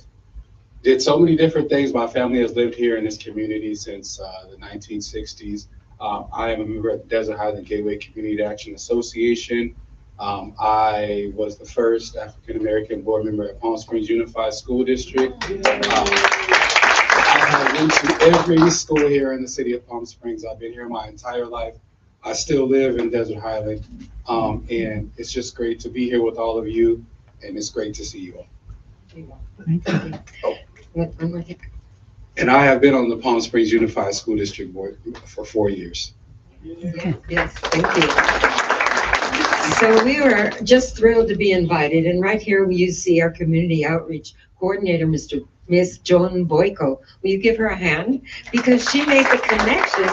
did so many different things. My family has lived here in this community since the 1960s. I am a member of the Desert Highland Gateway Community Action Association. I was the first African-American board member at Palm Springs Unified School District. I have been to every school here in the city of Palm Springs. I've been here my entire life. I still live in Desert Highland, and it's just great to be here with all of you, and it's great to see you all. And I have been on the Palm Springs Unified School District Board for 4 years. Yes, thank you. So we were just thrilled to be invited, and right here you see our community outreach coordinator, Miss Joan Boyko. Will you give her a hand? Because she made the connection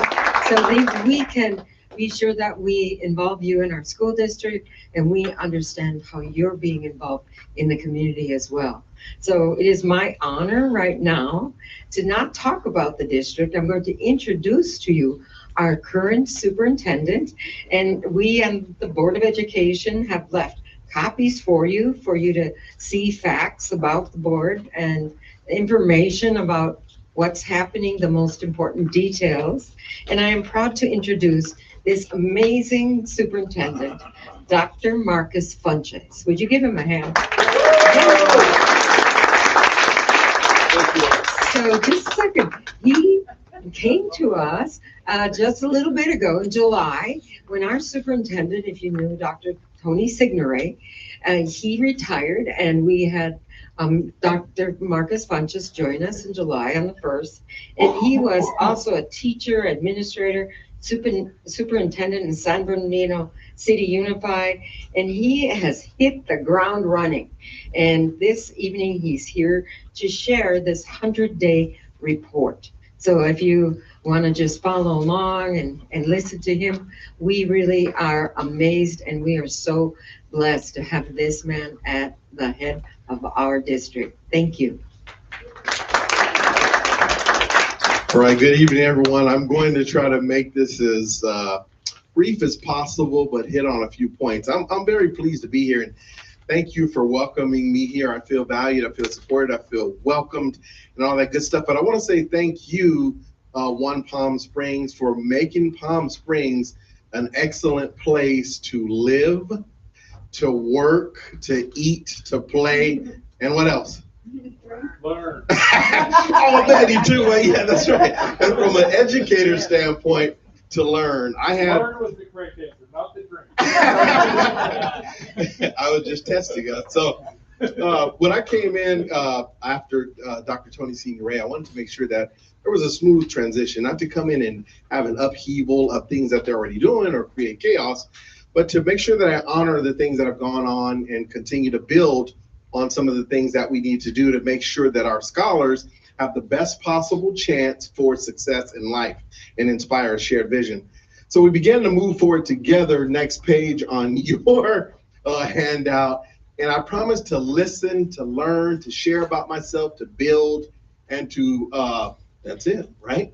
so that we can be sure that we involve you in our school district and we understand how you're being involved in the community as well. So it is my honor right now to not talk about the district. I'm going to introduce to you our current superintendent, and we and the Board of Education have left copies for you to see facts about the board and information about what's happening, the most important details. And I am proud to introduce this amazing superintendent, Dr. Marcus Funches. Would you give him a hand? So just a second, he came to us just a little bit ago in July when our superintendent, if you knew Dr. Tony Signoret, he retired, and we had Dr. Marcus Funches join us in July on the 1st. And he was also a teacher, administrator, superintendent in San Bernardino City Unified, and he has hit the ground running. And this evening he's here to share this 100-day report. So if you want to just follow along and listen to him, we really are amazed, and we are so blessed to have this man at the head of our district. Thank you. All right, good evening, everyone. I'm going to try to make this as brief as possible, but hit on a few points. I'm very pleased to be here, and thank you for welcoming me here. I feel valued, I feel supported, I feel welcomed, and all that good stuff. But I want to say thank you, One Palm Springs, for making Palm Springs an excellent place to live, to work, to eat, to play, and what else? Learn. Oh, Betty too. Well, yeah, that's right. And from an educator standpoint, to learn, Learn was the correct answer, not the drink. I was just testing us. So when I came in after Dr. Tony Signoret, I wanted to make sure that there was a smooth transition, not to come in and have an upheaval of things that they're already doing or create chaos, but to make sure that I honor the things that have gone on and continue to build on some of the things that we need to do to make sure that our scholars have the best possible chance for success in life and inspire a shared vision. So we began to move forward together. Next page on your handout. And I promised to listen, to learn, to share about myself, to build, and to, that's it, right?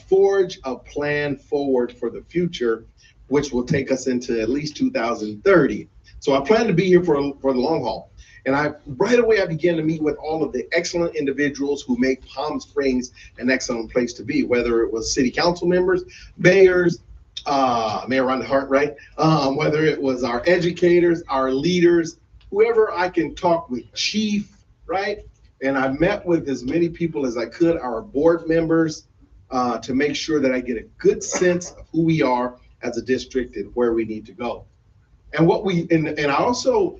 Forge a plan forward for the future, which will take us into at least 2030. So I plan to be here for the long haul. And right away, I began to meet with all of the excellent individuals who make Palm Springs an excellent place to be, whether it was city council members, mayors, Mayor Rhonda Hart, right? Whether it was our educators, our leaders, whoever I can talk with, chief, right? And I met with as many people as I could, our board members, to make sure that I get a good sense of who we are as a district and where we need to go. And and I also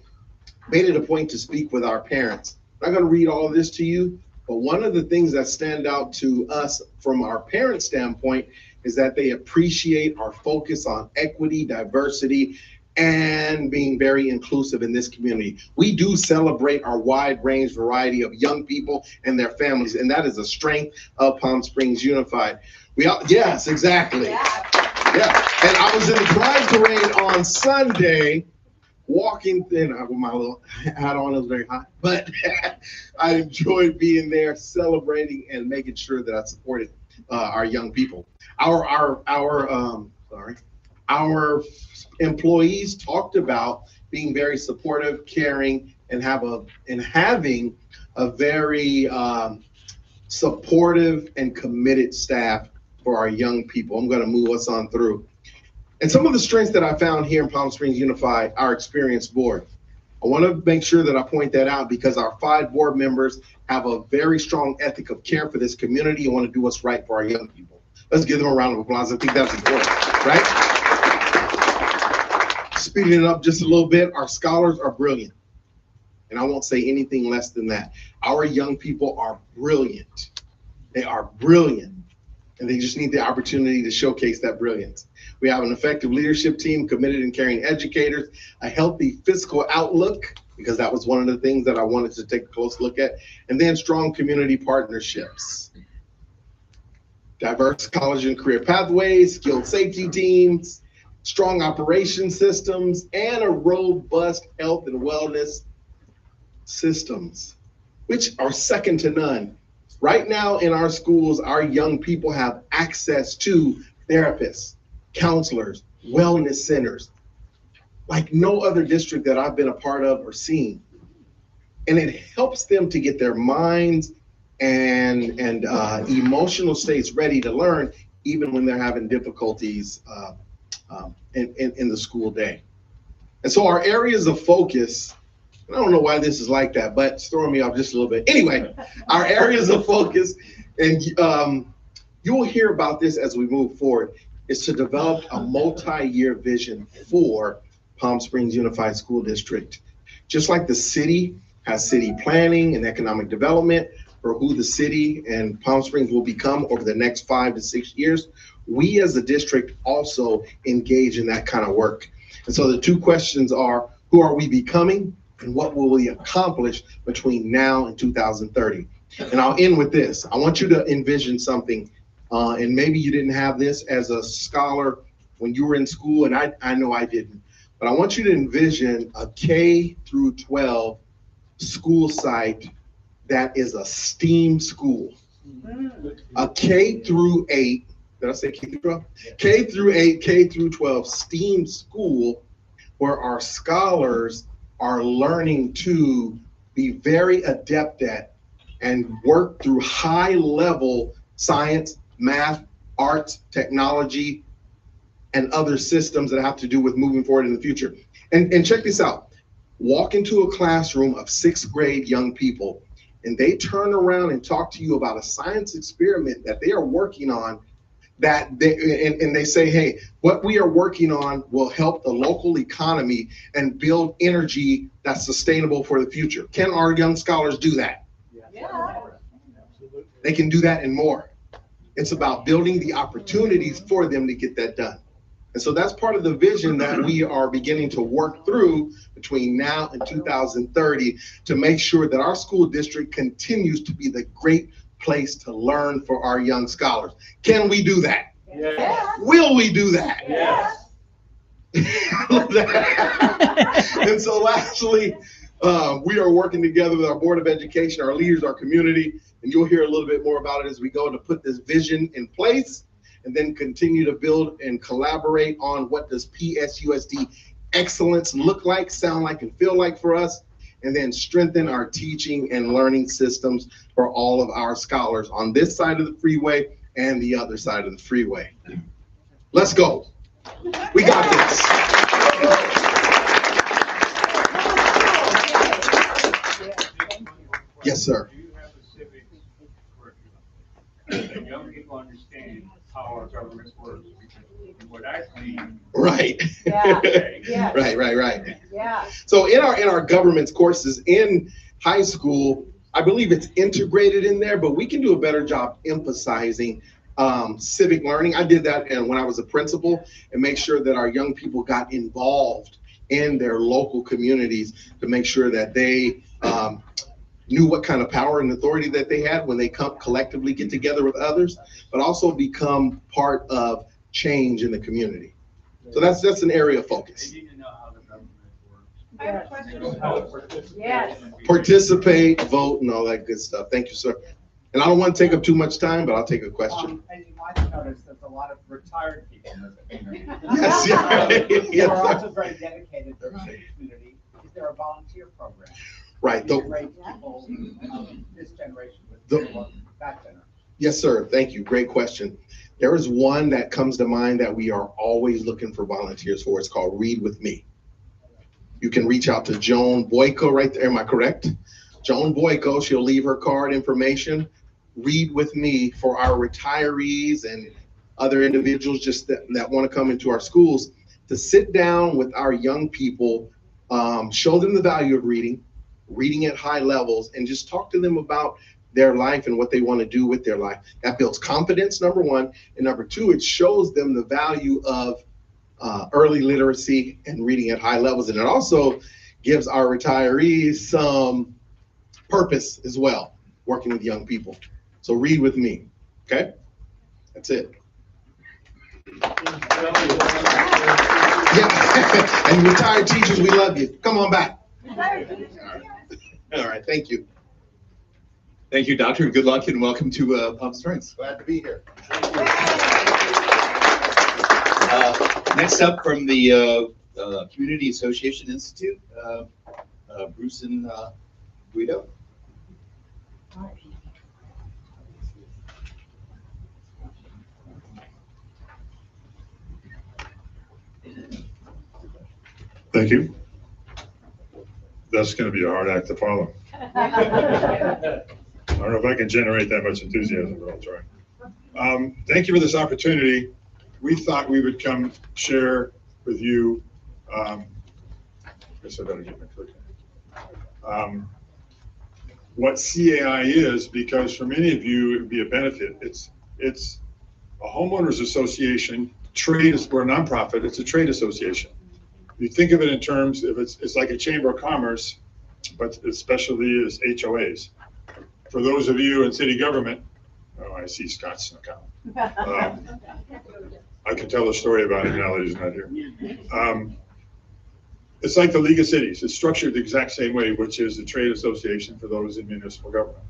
made it a point to speak with our parents. I'm not going to read all of this to you, but one of the things that stand out to us from our parents' standpoint is that they appreciate our focus on equity, diversity, and being very inclusive in this community. We do celebrate our wide range variety of young people and their families, and that is a strength of Palm Springs Unified. Yes, exactly. Yeah. And I was in the Pride Parade on Sunday, walking in with my little hat on. It was very hot, but I enjoyed being there, celebrating and making sure that I supported our young people. Our employees talked about being very supportive, caring, and having a very supportive and committed staff for our young people. I'm going to move us on through. And some of the strengths that I found here in Palm Springs Unified, our experienced board. I want to make sure that I point that out because our 5 board members have a very strong ethic of care for this community and want to do what's right for our young people. Let's give them a round of applause. I think that's important, right? Speeding it up just a little bit, our scholars are brilliant. And I won't say anything less than that. Our young people are brilliant. They are brilliant. And they just need the opportunity to showcase that brilliance. We have an effective leadership team committed in caring educators, a healthy fiscal outlook, because that was one of the things that I wanted to take a close look at, and then strong community partnerships. Diverse college and career pathways, skilled safety teams, strong operation systems, and a robust health and wellness systems, which are second to none. Right now in our schools, our young people have access to therapists, counselors, wellness centers, like no other district that I've been a part of or seen. And it helps them to get their minds and emotional states ready to learn, even when they're having difficulties in the school day. And so our areas of focus, I don't know why this is like that, but it's throwing me off just a little bit. Anyway, our areas of focus, and you will hear about this as we move forward, is to develop a multi-year vision for Palm Springs Unified School District. Just like the city has city planning and economic development for who the city and Palm Springs will become over the next 5 to 6 years, we as a district also engage in that kind of work. And so the 2 questions are, who are we becoming? And what will we accomplish between now and 2030? And I'll end with this. I want you to envision something, and maybe you didn't have this as a scholar when you were in school, and I know I didn't, but I want you to envision a K through 12 school site that is a STEAM school. A K through 8, did I say K through 12? K through 8, K through 12 STEAM school where our scholars are learning to be very adept at and work through high level science, math, arts, technology, and other systems that have to do with moving forward in the future. And check this out. Walk into a classroom of 6th grade young people and they turn around and talk to you about a science experiment that they are working on and they say, hey, what we are working on will help the local economy and build energy that's sustainable for the future. Can our young scholars do that? Yeah. They can do that and more. It's about building the opportunities for them to get that done. And so that's part of the vision that we are beginning to work through between now and 2030 to make sure that our school district continues to be the great place to learn for our young scholars. Can we do that? Yeah. Will we do that? Yes. And so lastly, we are working together with our Board of Education, our leaders, our community, and you'll hear a little bit more about it as we go to put this vision in place and then continue to build and collaborate on what does PSUSD excellence look like, sound like, and feel like for us, and then strengthen our teaching and learning systems for all of our scholars on this side of the freeway and the other side of the freeway. Let's go. We got this. Yes, sir. Do you have a civic curriculum that young people understand how our government works? Because what I see. Right. Yeah. Yeah. Right. Yeah. So in our government's courses in high school, I believe it's integrated in there, but we can do a better job emphasizing civic learning. I did that when I was a principal, and make sure that our young people got involved in their local communities to make sure that they knew what kind of power and authority that they had when they come collectively get together with others, but also become part of change in the community. So that's an area of focus. They need to know how the government works. I have a question. Yes. Participate, vote, and all that good stuff. Thank you, sir. And I don't want to take up too much time, but I'll take a question. And you might notice there's a lot of retired people in this community. Yes, yeah. Who are also very dedicated to the community. Is there a volunteer program? Right. To integrate people of this generation with people of that generation? Yes, sir. Thank you. Great question. There is one that comes to mind that we are always looking for volunteers for. It's called Read With Me. You can reach out to Joan Boyko right there. Am I correct? Joan Boyko, she'll leave her card information. Read With Me for our retirees and other individuals just that want to come into our schools to sit down with our young people, show them the value of reading at high levels, and just talk to them about their life and what they want to do with their life. That builds confidence, number one. And number two, it shows them the value of early literacy and reading at high levels. And it also gives our retirees some purpose as well, working with young people. So Read With Me, okay? That's it. Yeah. And retired teachers, we love you. Come on back. All right, thank you. Thank you, Doctor. Good luck and welcome to Palm Springs. Glad to be here. Next up from the Community Association Institute, Bruce and Guido. Thank you. That's going to be a hard act to follow. I don't know if I can generate that much enthusiasm, but I'll try. Thank you for this opportunity. We thought we would come share with you. I guess I better get my clicker. What CAI is, because for many of you, it would be a benefit. It's a homeowners association. Trade is, we're a nonprofit. It's a trade association. You think of it in terms of it's like a chamber of commerce, but its specialty is HOAs. For those of you in city government, oh, I see Scott snuck out. I can tell a story about him now that he's not here. It's like the League of Cities. It's structured the exact same way, which is a trade association for those in municipal government.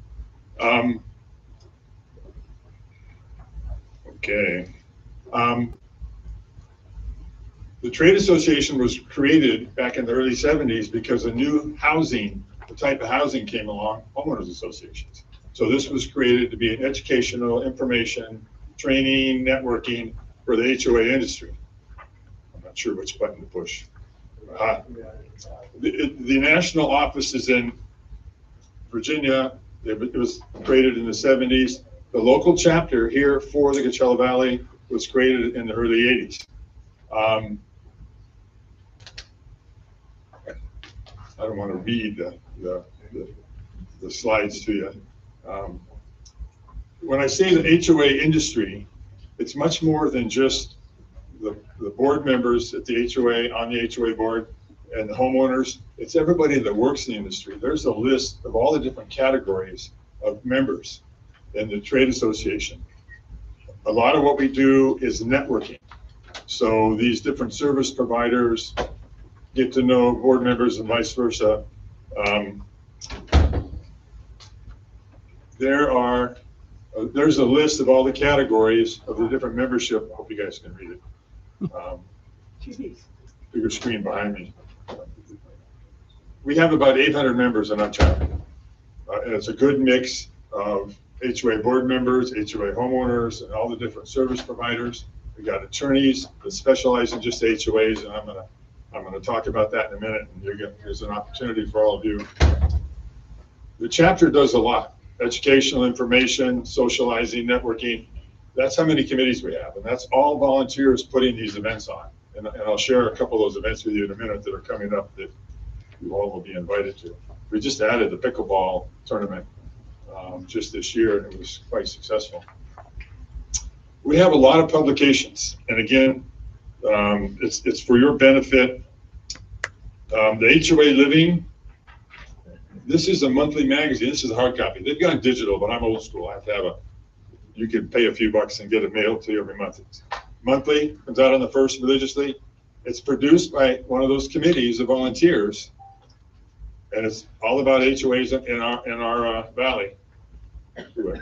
Okay. The trade association was created back in the early 70s because a new housing, the type of housing came along, homeowners associations. So this was created to be an educational, information, training, networking for the HOA industry. I'm not sure which button to push. The national office is in Virginia. It was created in the 70s. The local chapter here for the Coachella Valley was created in the early 80s. I don't want to read the slides to you. When I say the HOA industry, it's much more than just the board members at the HOA, on the HOA board, and the homeowners. It's everybody that works in the industry. There's a list of all the different categories of members in the trade association. A lot of what we do is networking. So these different service providers get to know board members and vice versa. There's a list of all the categories of the different membership. I hope you guys can read it. Bigger screen behind me. We have about 800 members in our chapter. And it's a good mix of HOA board members, HOA homeowners, and all the different service providers. We got attorneys that specialize in just HOAs, and I'm gonna talk about that in a minute, and here's an opportunity for all of you. The chapter does a lot: educational information, socializing, networking. That's how many committees we have, and that's all volunteers putting these events on. And I'll share a couple of those events with you in a minute that are coming up that you all will be invited to. We just added the pickleball tournament just this year, and it was quite successful. We have a lot of publications, and again, it's for your benefit. The HOA Living, this is a monthly magazine. This is a hard copy. They've gone digital, but I'm old school. I have to have you can pay a few bucks and get it mailed to you every month. It's monthly, comes out on the first religiously. It's produced by one of those committees of volunteers, and it's all about HOAs in our valley.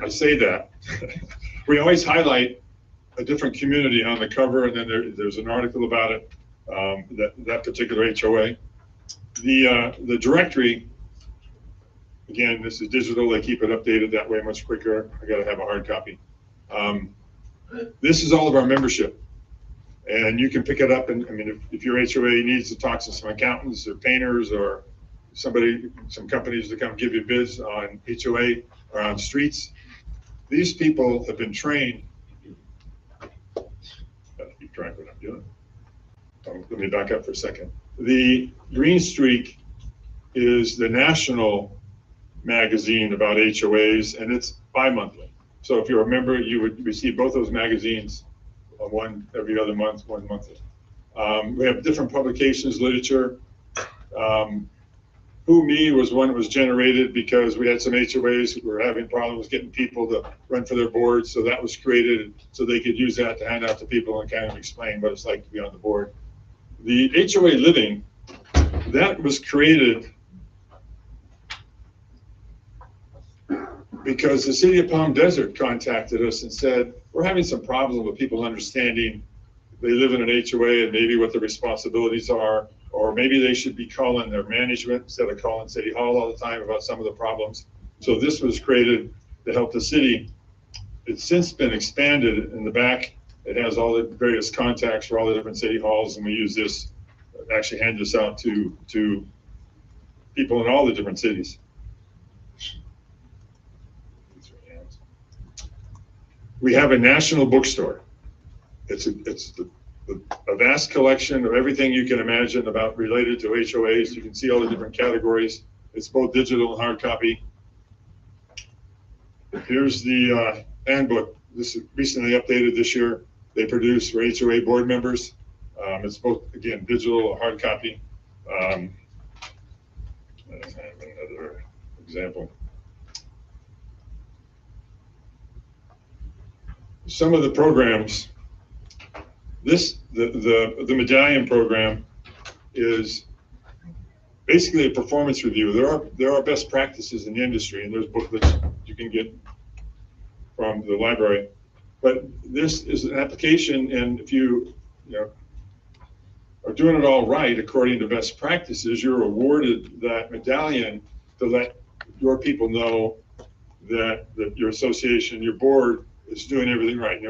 I say that. We always highlight a different community on the cover, and then there's an article about it, that particular HOA. The directory, again, this is digital. They keep it updated that way much quicker. I got to have a hard copy. This is all of our membership, and you can pick it up. And I mean, if your HOA needs to talk to some accountants or painters or some companies to come give you bids on HOA or on streets, these people have been trained. Keep track of what I'm doing. Let me back up for a second. The Green Streak is the national magazine about HOAs, and it's bi-monthly. So if you're a member, you would receive both those magazines, one every other month, one monthly. We have different publications, literature. Who Me was one that was generated because we had some HOAs who were having problems getting people to run for their boards. So that was created so they could use that to hand out to people and kind of explain what it's like to be on the board. The HOA Living, that was created because the city of Palm Desert contacted us and said, we're having some problems with people understanding they live in an HOA and maybe what the responsibilities are, or maybe they should be calling their management instead of calling City Hall all the time about some of the problems. So this was created to help the city. It's since been expanded in the back. It has all the various contacts for all the different city halls, and we use this, actually hand this out to people in all the different cities. We have a national bookstore. It's a vast collection of everything you can imagine about related to HOAs. You can see all the different categories. It's both digital and hard copy. Here's the handbook. This is recently updated this year. They produce for HOA board members. It's both, again, digital and hard copy. I have another example. Some of the programs, the medallion program is basically a performance review. There are best practices in the industry, and there's booklets you can get from the library. But this is an application, and if you are doing it all right according to best practices, you're awarded that medallion to let your people know that your association, your board is doing everything right.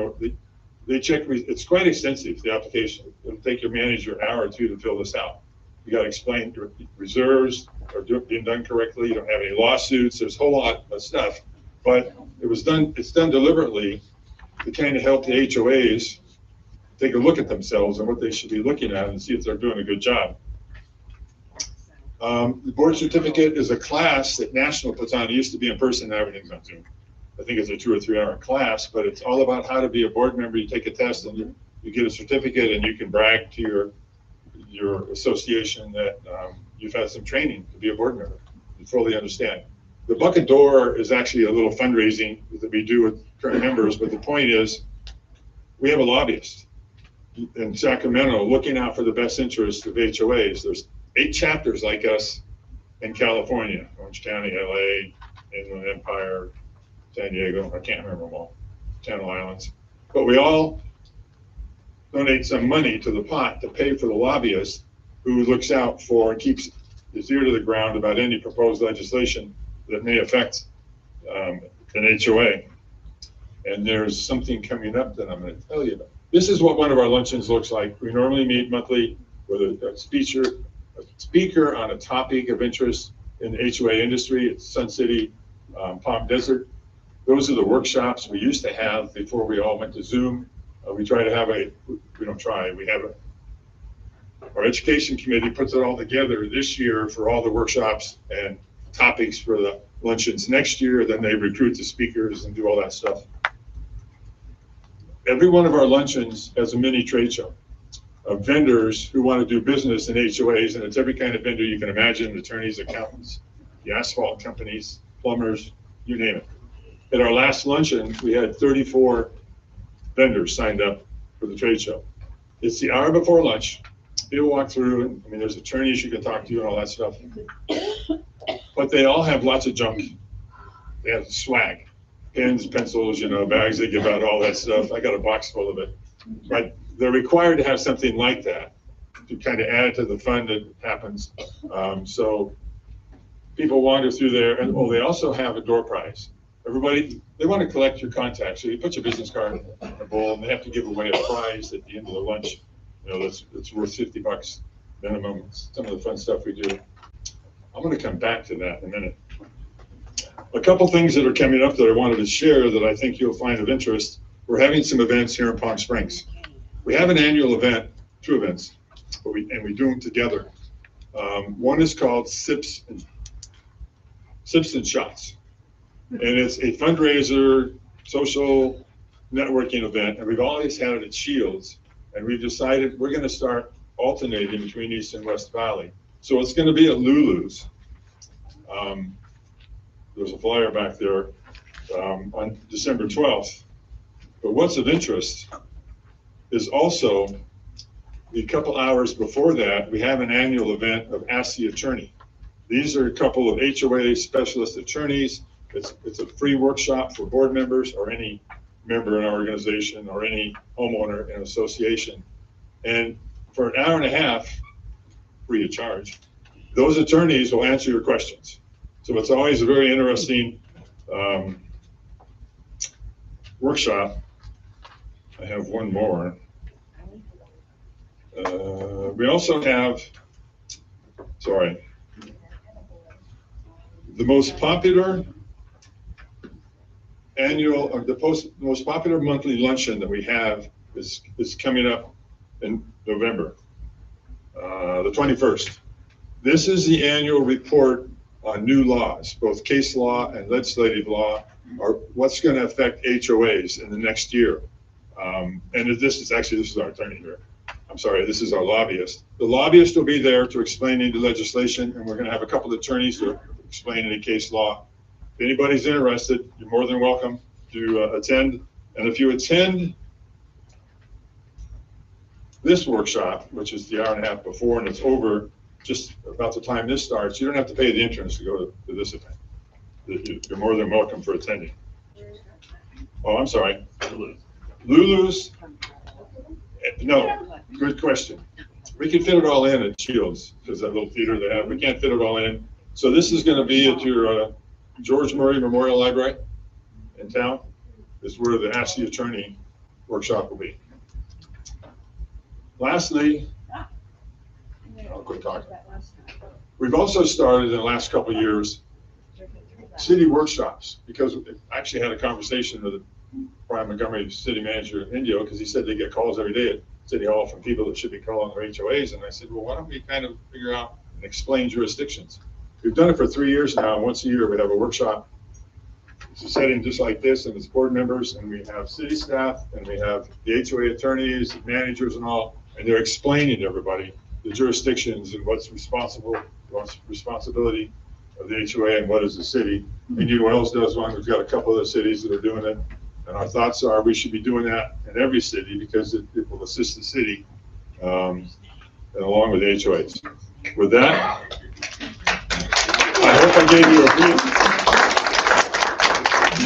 They check, it's quite extensive, the application. It'll take your manager an hour or two to fill this out. You got to explain your reserves are being done correctly. You don't have any lawsuits. There's a whole lot of stuff, but it's done deliberately to kind of help the HOAs take a look at themselves and what they should be looking at and see if they're doing a good job. The board certificate is a class that National puts on. It used to be in person, now everything's on Zoom. I think it's a 2 or 3 hour class, but it's all about how to be a board member. You take a test and you get a certificate, and you can brag to your association that you've had some training to be a board member. You fully understand. The Bucket Door is actually a little fundraising that we do with current members, but the point is we have a lobbyist in Sacramento looking out for the best interests of HOAs. There's 8 chapters like us in California, Orange County, LA, Inland Empire, San Diego, I can't remember them all, Channel Islands. But we all donate some money to the pot to pay for the lobbyist who looks out for and keeps his ear to the ground about any proposed legislation that may affect an HOA. And there's something coming up that I'm going to tell you about. This is what one of our luncheons looks like. We normally meet monthly with a speaker on a topic of interest in the HOA industry. It's Sun City, Palm Desert. Those are the workshops we used to have before we all went to Zoom. We try to have we don't try, we have our education committee puts it all together this year for all the workshops and topics for the luncheons next year. Then they recruit the speakers and do all that stuff. Every one of our luncheons has a mini trade show of vendors who want to do business in HOAs, and it's every kind of vendor you can imagine, attorneys, accountants, the asphalt companies, plumbers, you name it. At our last luncheon, we had 34 vendors signed up for the trade show. It's the hour before lunch. You'll walk through, and I mean, there's attorneys you can talk to and all that stuff. But they all have lots of junk. They have swag, pens, pencils, bags they give out, all that stuff. I got a box full of it. But they're required to have something like that to kind of add to the fun that happens. So people wander through there, and they also have a door prize. Everybody, they want to collect your contacts. So you put your business card in a bowl, and they have to give away a prize at the end of the lunch. That's worth $50 minimum. Some of the fun stuff we do. I'm going to come back to that in a minute. A couple things that are coming up that I wanted to share that I think you'll find of interest. We're having some events here in Palm Springs. We have an annual event, 2 events, and we do them together. One is called Sips and Shots. And it's a fundraiser, social networking event, and we've always had it at Shields. And we've decided we're going to start alternating between East and West Valley. So it's going to be at Lulu's. There's a flyer back there on December 12th. But what's of interest is also a couple hours before that, we have an annual event of Ask the Attorney. These are a couple of HOA specialist attorneys. It's a free workshop for board members or any member in our organization or any homeowner in an association. And for an hour and a half, free of charge, those attorneys will answer your questions. So it's always a very interesting workshop. I have one more. We also have, the most popular annual, or the most popular monthly luncheon that we have is coming up in November, the 21st. This is the annual report on new laws, both case law and legislative law, or what's going to affect HOAs in the next year. And this is our attorney here. I'm sorry, this is our lobbyist. The lobbyist will be there to explain any legislation, and we're going to have a couple of attorneys to explain any case law. If anybody's interested, you're more than welcome to attend. And if you attend this workshop, which is the hour and a half before, and it's over just about the time this starts, you don't have to pay the entrance to go to this event. You're more than welcome for attending. Oh, I'm sorry. Lulu's? No, good question. We can fit it all in at Shields, because that little theater they have. We can't fit it all in. So this is going to be at your George Murray Memorial Library in town. This is where the Ask the Attorney workshop will be. Lastly, I'll quit talking. We've also started in the last couple of years city workshops, because I actually had a conversation with Brian Montgomery, city manager in Indio, because he said they get calls every day at City Hall from people that should be calling their HOAs. And I said, well, why don't we kind of figure out and explain jurisdictions? We've done it for 3 years now. Once a year, we have a workshop. It's a setting just like this, and it's board members, and we have city staff, and we have the HOA attorneys, managers, and all, and they're explaining to everybody the jurisdictions and what's responsibility of the HOA and what is the city. Indian Wells does one. We've got a couple of the cities that are doing it. And our thoughts are we should be doing that in every city because it will assist the city, and along with HOAs. With that, I hope I gave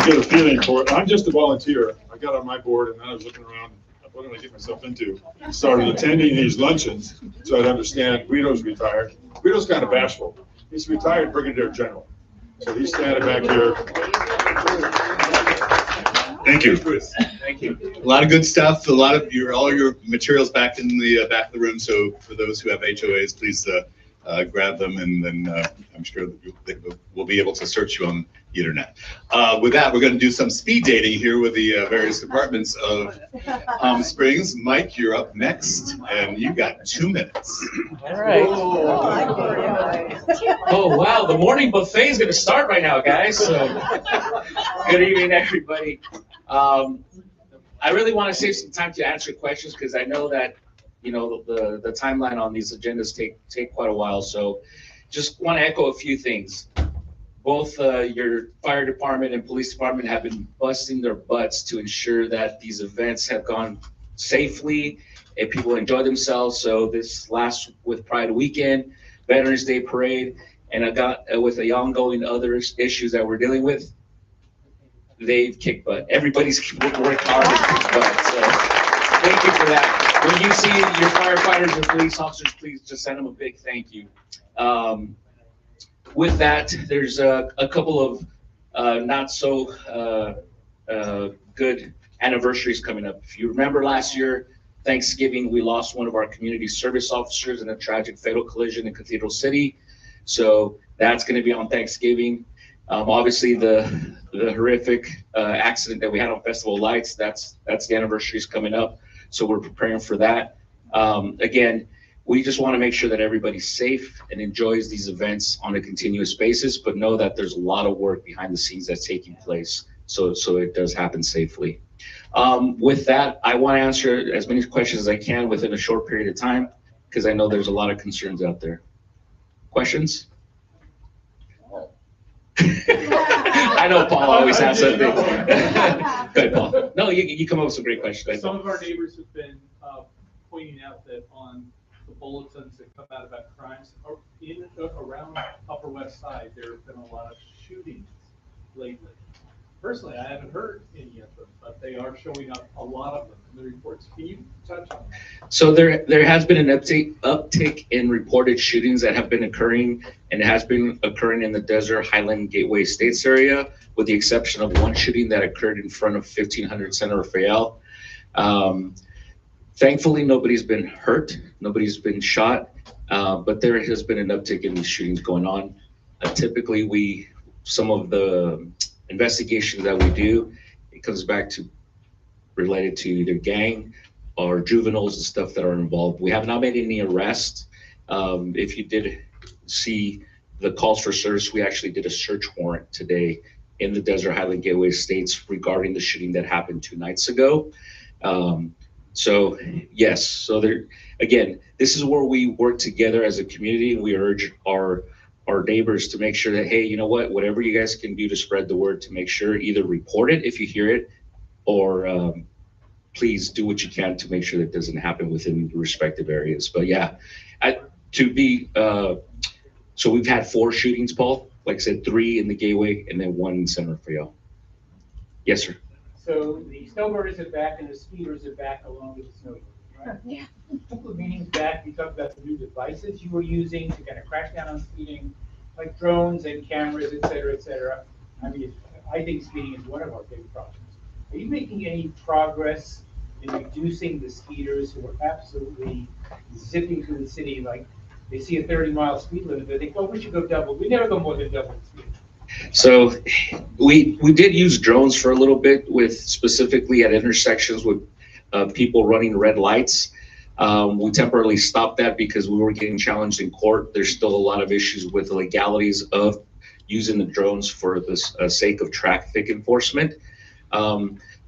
you a feeling for it. I'm just a volunteer. I got on my board and then I was looking around, what did I get myself into? Started attending these luncheons so I'd understand. Guido's retired. Guido's kind of bashful. He's retired brigadier general. So he's standing back here. Thank you. Thank you. A lot of good stuff. All your materials back in the back of the room. So for those who have HOAs, please grab them, and then I'm sure that we'll be able to search you on the internet. With that, we're going to do some speed dating here with the various departments of Palm Springs. Mike, you're up next, and you got 2 minutes. All right. Oh, wow. The morning buffet is going to start right now, guys. So, good evening, everybody. I really want to save some time to answer questions because I know that, you know, the timeline on these agendas take quite a while. So just want to echo a few things. Both your fire department and police department have been busting their butts to ensure that these events have gone safely and people enjoy themselves. So this last with Pride Weekend, Veterans Day Parade, and I got with the ongoing other issues that we're dealing with, they've kicked butt. Everybody's worked hard and kicked butt. So thank you for that. When you see your firefighters and police officers, please just send them a big thank you. With that, there's a couple of not so good anniversaries coming up. If you remember last year, Thanksgiving, we lost one of our community service officers in a tragic fatal collision in Cathedral City. So that's going to be on Thanksgiving. Obviously, the horrific accident that we had on Festival Lights, that's the anniversary is coming up. So we're preparing for that. Again, we just want to make sure that everybody's safe and enjoys these events on a continuous basis, but know that there's a lot of work behind the scenes that's taking place so it does happen safely. With that, I want to answer as many questions as I can within a short period of time because I know there's a lot of concerns out there. Questions? I know Paul always has something. Go ahead, Paul. No, you come up with some great questions. Some of our neighbors have been pointing out that on the bulletins that come out about crimes around Upper West Side, there have been a lot of shootings lately. Personally, I haven't heard any of them, but they are showing up, a lot of them in the reports. Can you touch on that? So there has been an uptick in reported shootings that have been occurring, and it has been occurring in the Desert Highland Gateway Estates area, with the exception of one shooting that occurred in front of 1500 Center Rafael. Thankfully, nobody's been hurt, nobody's been shot, but there has been an uptick in these shootings going on. Typically, some of the investigations that we do, it comes back to related to either gang or juveniles and stuff that are involved. We have not made any arrests. If you did see the calls for search, we actually did a search warrant today in the Desert Highland Gateway Estates regarding the shooting that happened 2 nights ago. So yes, so there, again, this is where we work together as a community, and we urge our neighbors to make sure that, hey, you know what, whatever you guys can do to spread the word, to make sure either report it if you hear it, or please do what you can to make sure that doesn't happen within the respective areas. But yeah, so we've had 4 shootings, Paul, like I said, 3 in the Gateway and then 1 in San Rafael. Yes, sir. So the snowboarders are back and the speeders are back along with the snowboarders, right? Yeah. A couple of meetings back, you talked about the new devices you were using to kind of crash down on speeding, like drones and cameras, et cetera, et cetera. I mean, I think speeding is one of our big problems. Are you making any progress in reducing the speeders who are absolutely zipping through the city, like they see a 30-mile speed limit, they think, oh, we should go double. We never go more than double the speed. So we did use drones for a little bit, with specifically at intersections with people running red lights. We temporarily stopped that because we were getting challenged in court. There's still a lot of issues with the legalities of using the drones for the sake of traffic enforcement.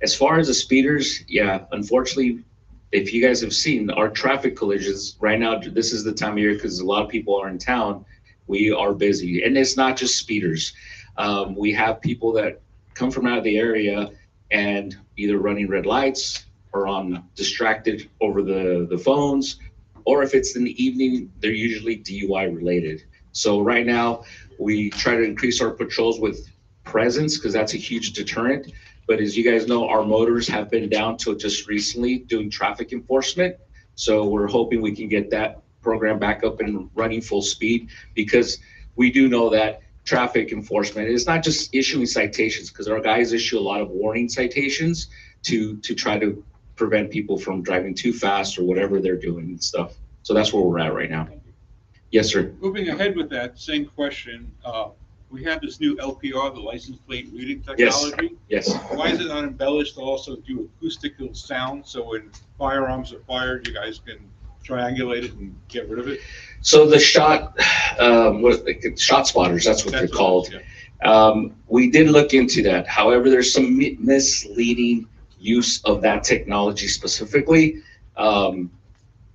As far as the speeders, yeah, unfortunately, if you guys have seen our traffic collisions right now, this is the time of year because a lot of people are in town. We are busy, and it's not just speeders. We have people that come from out of the area and either running red lights or on distracted over the phones, or if it's in the evening, they're usually DUI related. So right now, we try to increase our patrols with presence because that's a huge deterrent. But as you guys know, our motors have been down till just recently doing traffic enforcement. So we're hoping we can get that program back up and running full speed, because we do know that traffic enforcement is not just issuing citations, because our guys issue a lot of warning citations to try to prevent people from driving too fast or whatever they're doing and stuff. So that's where we're at right now. Yes, sir. Moving ahead with that same question, we have this new LPR, the license plate reading Yes. technology. Yes. Why is it not embellished to also do acoustical sound, so when firearms are fired, you guys can triangulate it and get rid of it? So the shot spotters, that's what they're called. We did look into that. However, there's some misleading use of that technology specifically.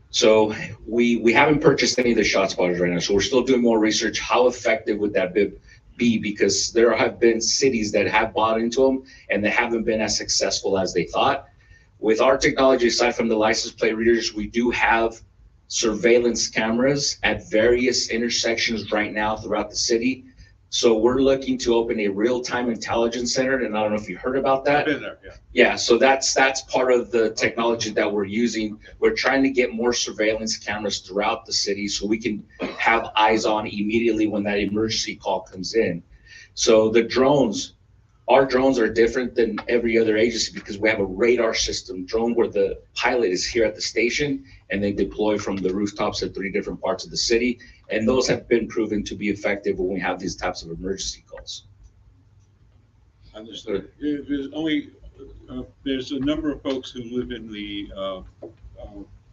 So we haven't purchased any of the shot spotters right now. So we're still doing more research. How effective would that be? Because there have been cities that have bought into them and they haven't been as successful as they thought. With our technology, aside from the license plate readers, we do have surveillance cameras at various intersections right now throughout the city. So we're looking to open a real-time intelligence center, and I don't know if you heard about that. I've been there, yeah. Yeah, so that's part of the technology that we're using. We're trying to get more surveillance cameras throughout the city so we can have eyes on immediately when that emergency call comes in. So the drones, our drones are different than every other agency because we have a radar system drone where the pilot is here at the station and they deploy from the rooftops at 3 different parts of the city. And those have been proven to be effective when we have these types of emergency calls. Understood. There's a number of folks who live in the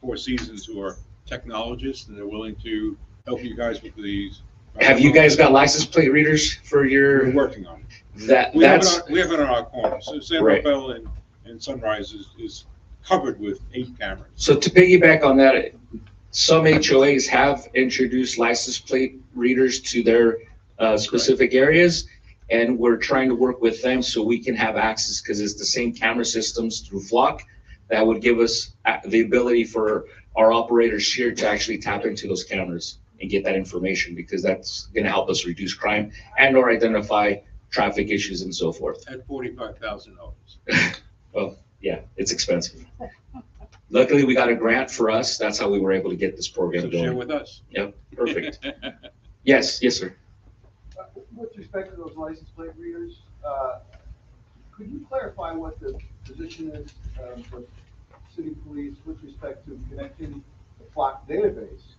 Four Seasons who are technologists and they're willing to help you guys with these. Have you guys got license plate readers for your? We're working on it. We have it on our corner. So San Right. Rafael and Sunrise is covered with 8 cameras. So to piggyback on that, some HOAs have introduced license plate readers to their specific areas, and we're trying to work with them so we can have access, because it's the same camera systems through Flock that would give us the ability for our operators here to actually tap into those cameras and get that information, because that's going to help us reduce crime and or identify traffic issues and so forth. At $45,000. Well, yeah, it's expensive. Luckily, we got a grant for us. That's how we were able to get this program So going. share with us. Yep, perfect. Yes, sir. With respect to those license plate readers, could you clarify what the position is for city police with respect to connecting the Flock database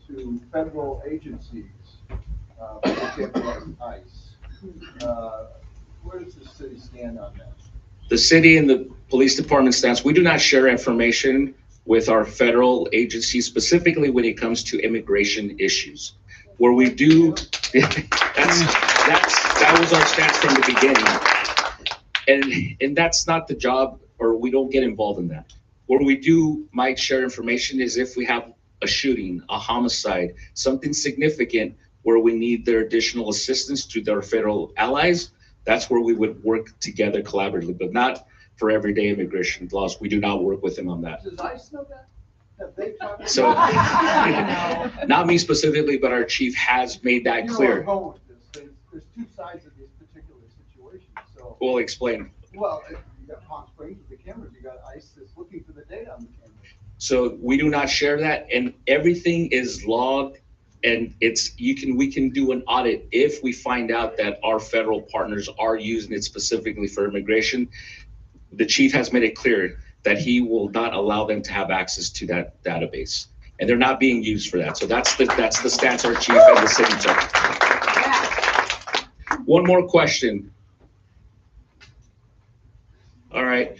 to federal agencies, for example, like ICE? Where does the city stand on that? The city and the police department stance, we do not share information with our federal agencies, specifically when it comes to immigration issues. Where we do, that was our stance from the beginning. And that's not the job, or we don't get involved in that. Where we might share information is if we have a shooting, a homicide, something significant where we need their additional assistance to their federal allies. That's where we would work together collaboratively, but not for everyday immigration laws. We do not work with them on that. Does ICE know that? Have they talked? So, not me specifically, but our chief has made that You know clear. where I'm going with this. There's 2 sides of this particular situation, so. We'll explain. Well, you got Palm Springs with the cameras, you got ICE that's looking for the data on the cameras. So we do not share that, and everything is logged, and we can do an audit if we find out that our federal partners are using it specifically for immigration. The chief has made it clear that he will not allow them to have access to that database, and they're not being used for that. So that's the stance our chief and the city took. One more question. All right.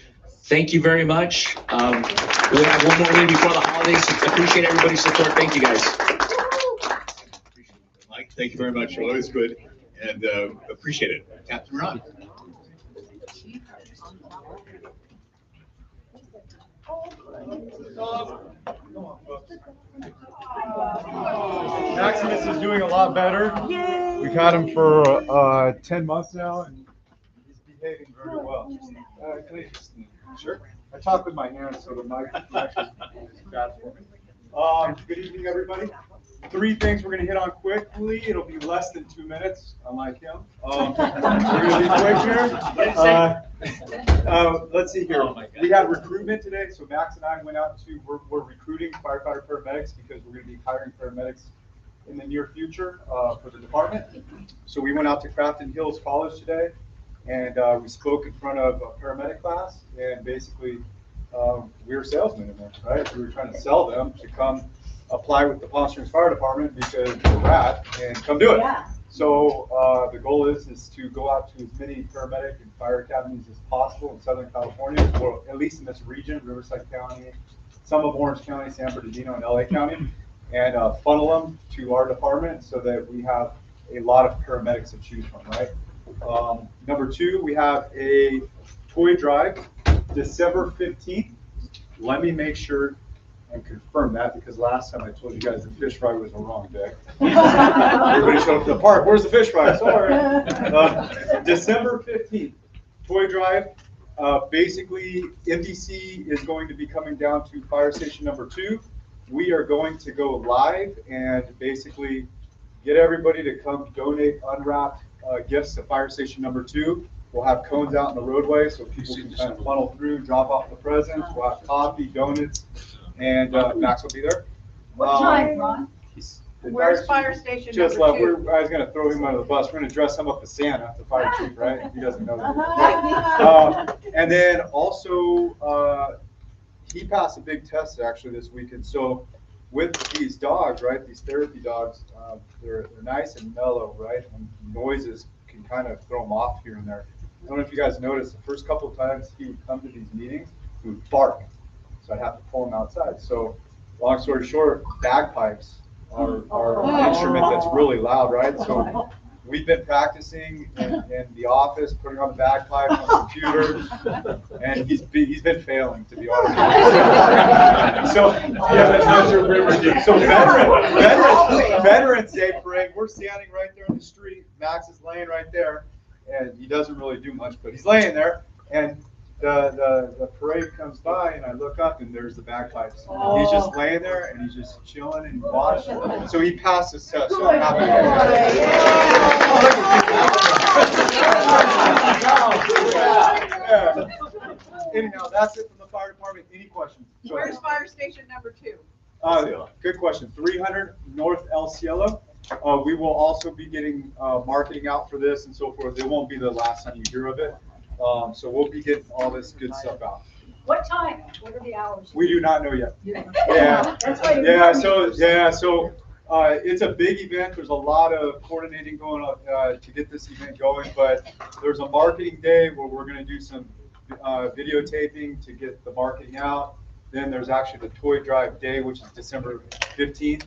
Thank you very much. We'll have one more meeting before the holidays. Appreciate everybody's support. Thank you, guys. Mike, thank you very much. Always good, and appreciate it. Captain Ron. Maximus is doing a lot better. We've had him for 10 months now, and he's behaving very well. Sure. I talk with my hands, so the mic actually is bad for me. Good evening, everybody. 3 things we're gonna hit on quickly. It'll be less than 2 minutes, unlike him. We're gonna be quick here. Let's see here. We had recruitment today, so Max and I went out to, we're recruiting firefighter paramedics because we're gonna be hiring paramedics in the near future for the department. So we went out to Crafton Hills College today, and we spoke in front of a paramedic class, and basically we were salesmen in there, right? We were trying to sell them to come apply with the Palm Springs Fire Department because we're rad and come do it. Yeah. So the goal is to go out to as many paramedic and fire academies as possible in Southern California, or at least in this region, Riverside County, some of Orange County, San Bernardino, and LA County, and funnel them to our department so that we have a lot of paramedics to choose from, right? Number 2, we have a toy drive, December 15th. Let me make sure and confirm that, because last time I told you guys the fish fry was the wrong day. Everybody showed up to the park, where's the fish fry? Sorry. December 15th, toy drive. Basically, MDC is going to be coming down to fire station number 2. We are going to go live and basically get everybody to come donate unwrapped gifts to fire station number 2. We'll have cones out in the roadway so people can kind of funnel through, drop off the presents. We'll have coffee, donuts, and Max will be there. What time, Ron? Where's fire station Just number left. 2? I was gonna throw him under the bus. We're gonna dress him up as Santa, the fire chief, right? He doesn't know that. And then also, he passed a big test actually this weekend. So with these dogs, right, these therapy dogs, they're nice and mellow, right? And noises can kind of throw them off here and there. I don't know if you guys noticed, the first couple of times he would come to these meetings, he would bark. So I'd have to pull him outside. So long story short, bagpipes are an instrument that's really loud, right? So we've been practicing in the office, putting on the bagpipe on the computer, and he's been failing, to be honest with you. So yeah, that's your river. So Veterans Day parade, we're standing right there in the street. Max is laying right there, and he doesn't really do much, but he's laying there, and the parade comes by, and I look up, and there's the bagpipes. And he's just laying there, and he's just chilling and watching. So he passed his test. So I'm happy. Yeah. Anyhow, that's it from the fire department. Any questions? Where's fire station number 2? Good question. 300 North El Cielo. We will also be getting marketing out for this and so forth. It won't be the last time you hear of it. So we'll be getting all this good stuff out. What time? What are the hours? We do not know yet. Yeah. That's why So it's a big event. There's a lot of coordinating going on to get this event going, but there's a marketing day where we're going to do some videotaping to get the marketing out. Then there's actually the toy drive day, which is December 15th.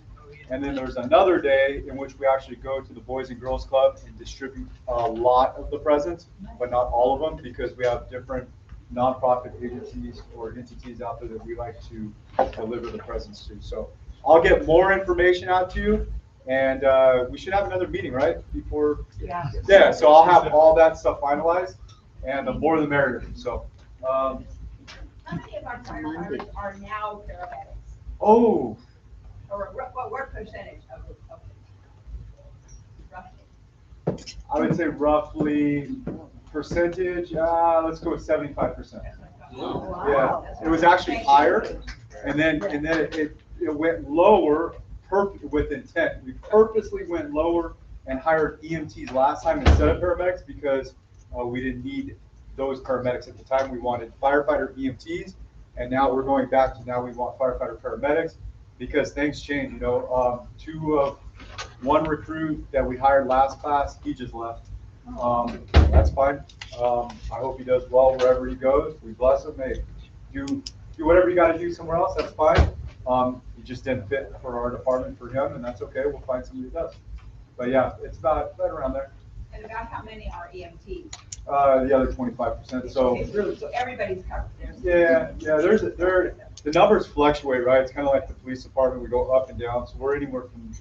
And then there's another day in which we actually go to the Boys and Girls Club and distribute a lot of the presents, but not all of them, because we have different nonprofit agencies or entities out there that we like to deliver the presents to. So I'll get more information out to you, and we should have another meeting, right? Before. Yeah. So I'll have all that stuff finalized, and the more the merrier. So. How many of our firefighters are now paramedics? Oh. Or what percentage of roughly? I would say roughly percentage, let's go with 75%. Wow. Yeah, it was actually higher, and then it went lower with intent. We purposely went lower and hired EMTs last time instead of paramedics because we didn't need those paramedics at the time. We wanted firefighter EMTs, and now we're going back to now we want firefighter paramedics. Because things change, you know. One recruit that we hired last class, he just left. That's fine. I hope he does well wherever he goes. We bless him. Hey, do whatever you got to do somewhere else. That's fine. He just didn't fit for our department for him, and that's okay. We'll find somebody who does. But yeah, it's about right around there. And about how many are EMTs? The other 25%. So everybody's covered. The numbers fluctuate, right? It's kind of like the police department. We go up and down. So we're anywhere from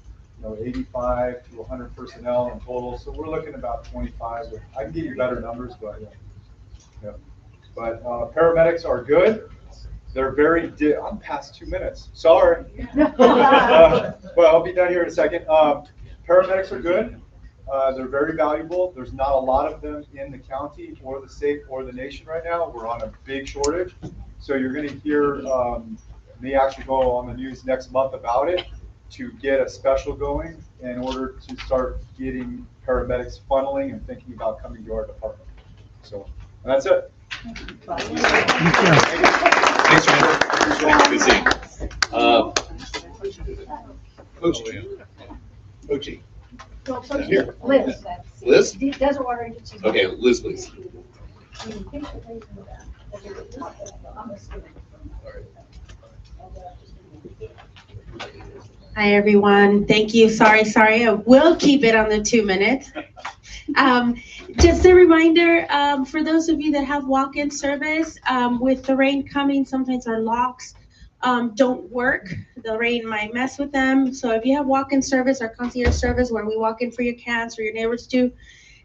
85 to 100 personnel in total. So we're looking about 25. I can give you better numbers, but yeah. But paramedics are good. They're very, I'm past 2 minutes, sorry. Well, I'll be done here in a second. Paramedics are good. They're very valuable. There's not a lot of them in the county or the state or the nation right now. We're on a big shortage. So you're gonna hear me actually go on the news next month about it to get a special going in order to start getting paramedics funneling and thinking about coming to our department. So, and that's it. Thanks, Randall. Good seeing you. Coach Here. Liz. Liz? Desert Water Agency. Okay, Liz, please. Hi, everyone. Thank you. Sorry. I will keep it on the 2 minutes. Just a reminder, for those of you that have walk-in service, with the rain coming, sometimes our locks don't work. The rain might mess with them. So if you have walk-in service or concierge service where we walk in for your cats or your neighbors too,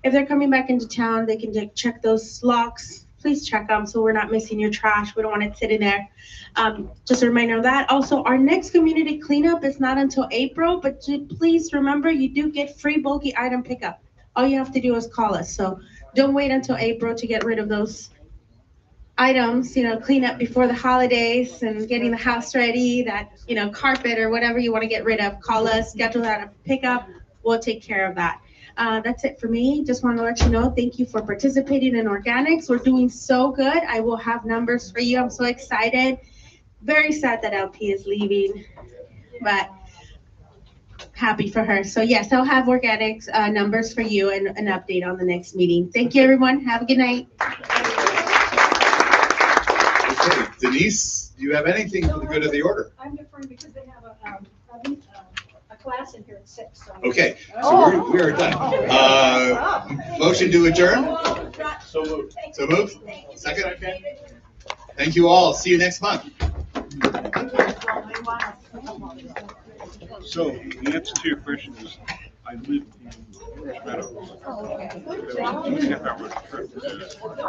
if they're coming back into town, they can check those locks. Please check them so we're not missing your trash. We don't want it sitting there. Just a reminder of that. Also, our next community cleanup is not until April, but please remember you do get free bulky item pickup. All you have to do is call us. So don't wait until April to get rid of those items, clean up before the holidays and getting the house ready, that, carpet or whatever you want to get rid of. Call us, schedule that a pickup. We'll take care of that. That's it for me. Just want to let you know, thank you for participating in organics. We're doing so good. I will have numbers for you. I'm so excited. Very sad that LP is leaving, but happy for her. So yes, I'll have organics numbers for you and an update on the next meeting. Thank you, everyone. Have a good night. Okay, Denise, do you have anything for the good of the order? I'm deferring because they have a class in here at 6. So. Okay, so we are done. Motion to adjourn? So moved. So moved? Second? Thank you all. See you next month. So the answer to your question is, I live in Meadows. Oh, okay. It was a 2.5 hour trip to